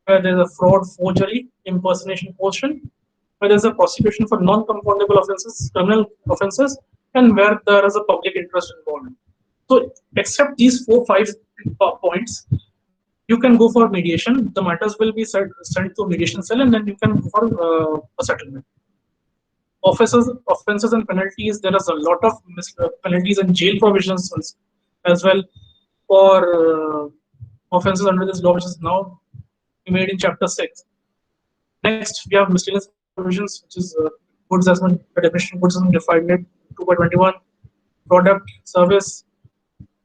Speaker 3: where there is a fraud, forgery, impersonation, coercion, where there is a prosecution for non-compoundable offences, criminal offences, and where there is a public interest involved. So, except these 4-5 points, you can go for mediation. The matters will be sent to a mediation cell, and then you can go for a settlement. Offences and penalties. There is a lot of penalties and jail provisions as well for offences under this law, which is now made in Chapter 6. Next, we have miscellaneous provisions, which is goods as well. The definition of goods has been defined in 2.21. Product, service,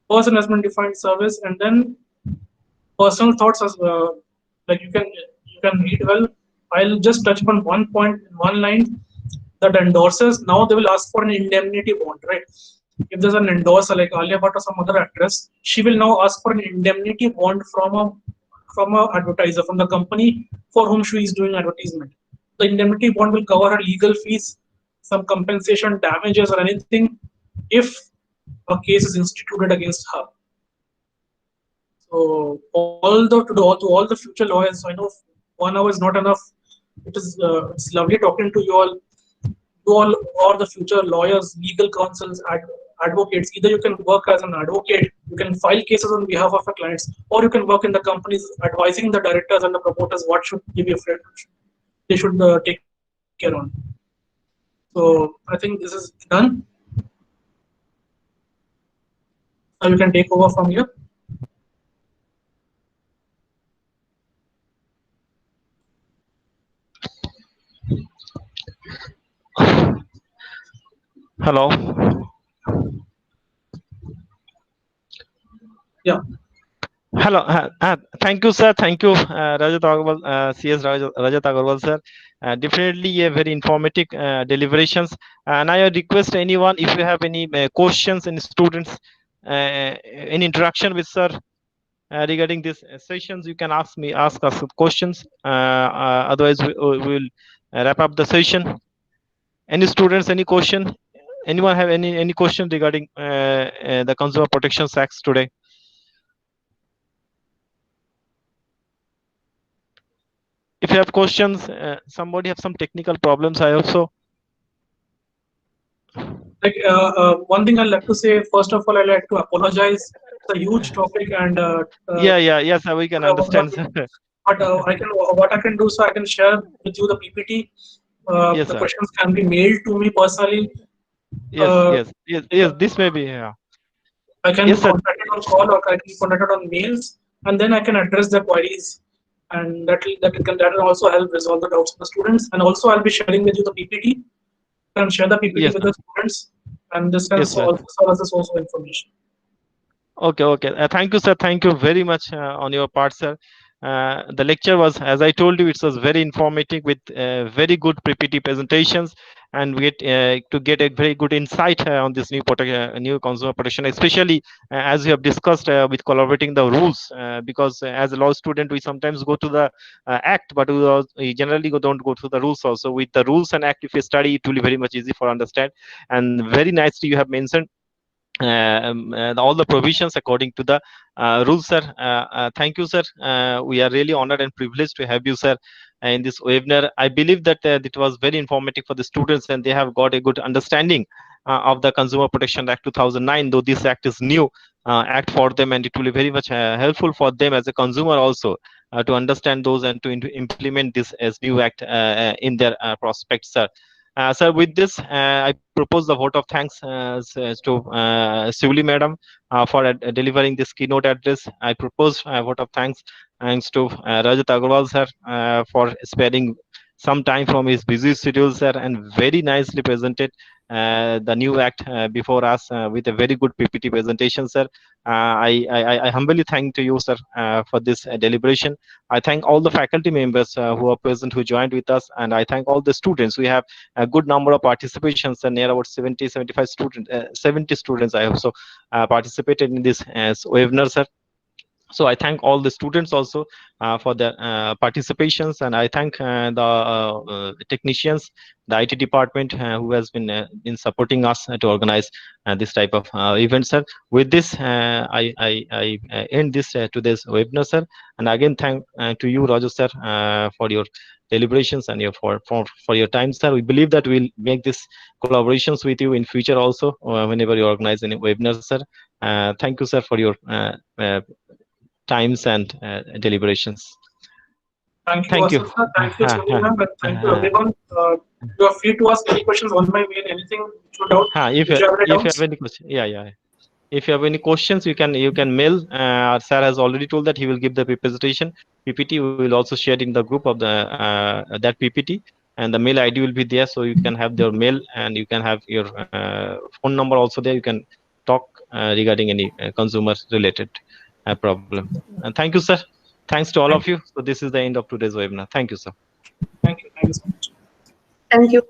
Speaker 3: person has been defined, service, and then personal thoughts as like you can read well. I'll just touch upon one point in one line. That endorsers, now they will ask for an indemnity bond, right? if there's an endorser like Alia Bhatt or some other actress, she will now ask for an indemnity bond from a advertiser, from the company for whom she is doing advertisement. The indemnity bond will cover her legal fees, some compensation, damages, or anything if a case is instituted against her. So to all the future lawyers, I know 1 hour is not enough. It's lovely talking to you all. To all the future lawyers, legal counsels, advocates. Either you can work as an advocate, you can file cases on behalf of your clients, or you can work in the companies advising the directors and the promoters what should they should take care on. So I think this is done. So you can take over from here.
Speaker 1: Hello.
Speaker 3: Yeah.
Speaker 1: Hello. Thank you, sir. Thank you, Rajat Agrawal, CS Rajat Agrawal, sir. Definitely a very informative deliberations. And I request anyone, if you have any questions, any students, any interaction with sir regarding these sessions, you can ask us questions. Otherwise, we will wrap up the session. Any students, any question? Anyone have any question regarding the Consumer Protection Acts today? If you have questions, somebody have some technical problems, I also.
Speaker 3: Like one thing I'd like to say, first of all, I'd like to apologize. It's a huge topic, and
Speaker 1: yes, we can understand.
Speaker 3: but what I can do, so I can share with you the PPT.
Speaker 1: Yes,
Speaker 3: the
Speaker 1: sir.
Speaker 3: questions can be mailed to me personally.
Speaker 1: Yes. This may be. Yeah.
Speaker 3: I can
Speaker 1: Yes,
Speaker 3: be
Speaker 1: sir.
Speaker 3: contacted on call, or I can be contacted on mails, and then I can address the queries, and that will also help resolve the doubts of the students. And also, I'll be sharing with you the PPT. Can share the PPT
Speaker 1: Yes,
Speaker 3: with
Speaker 1: sir.
Speaker 3: the students, and this can
Speaker 1: Yes, sir.
Speaker 3: also serve as a source of information.
Speaker 1: Okay. Thank you, sir. Thank you very much on your part, sir. The lecture was, as I told you, it was very informative with very good PPT presentations, and we get to get a very good insight on this new consumer protection, especially as we have discussed with collaborating the rules. Because as a law student, we sometimes go to the act, but we generally don't go to the rules also. With the rules and act, if you study, it will be very much easy for understand. And very nicely, you have mentioned all the provisions according to the rules, sir. Thank you, sir. We are really honored and privileged to have you, sir, in this webinar. I believe that it was very informative for the students, and they have got a good understanding of the Consumer Protection Act 2009, though this act is new act for them, and it will be very much helpful for them as a consumer also to understand those and to implement this as new act in their prospects, sir. Sir, with this, I propose the vote of thanks to Seeuly Madam for delivering this keynote address. I propose a vote of thanks to Rajat Agrawal, sir, for sparing some time from his busy schedule, sir, and very nicely presented the new act before us with a very good PPT presentation, sir. I humbly thank to you, sir, for this deliberation. I thank all the faculty members who are present, who joined with us, and I thank all the students. We have a good number of participations, and near about 75 students, 70 students I have so participated in this webinar, sir. So I thank all the students also for their participations, and I thank the technicians, the IT department who has been supporting us to organize this type of event, sir. With this, I end this today's webinar, sir. And again, thank to you, Raju, sir, for your deliberations and for your time, sir. We believe that we'll make this collaborations with you in future also whenever you organize any webinars, sir. Thank you, sir, for your times and deliberations.
Speaker 3: Thank you,
Speaker 1: Thank you.
Speaker 3: Wasif sir. Thank you, Seeuly ma'am, and thank you, everyone. You are free to ask any questions on my mail, anything which you doubt.
Speaker 1: If you have any question, yeah. If you have any questions, you can mail. Our sir has already told that he will give the presentation PPT. We will also share in the group of the that PPT, and the mail ID will be there, so you can have their mail, and you can have your phone number also there. You can talk regarding any consumer related problem. And thank you, sir. Thanks to all of you. So this is the end of today's webinar. Thank you, sir.
Speaker 3: Thank you so much.
Speaker 2: Thank you.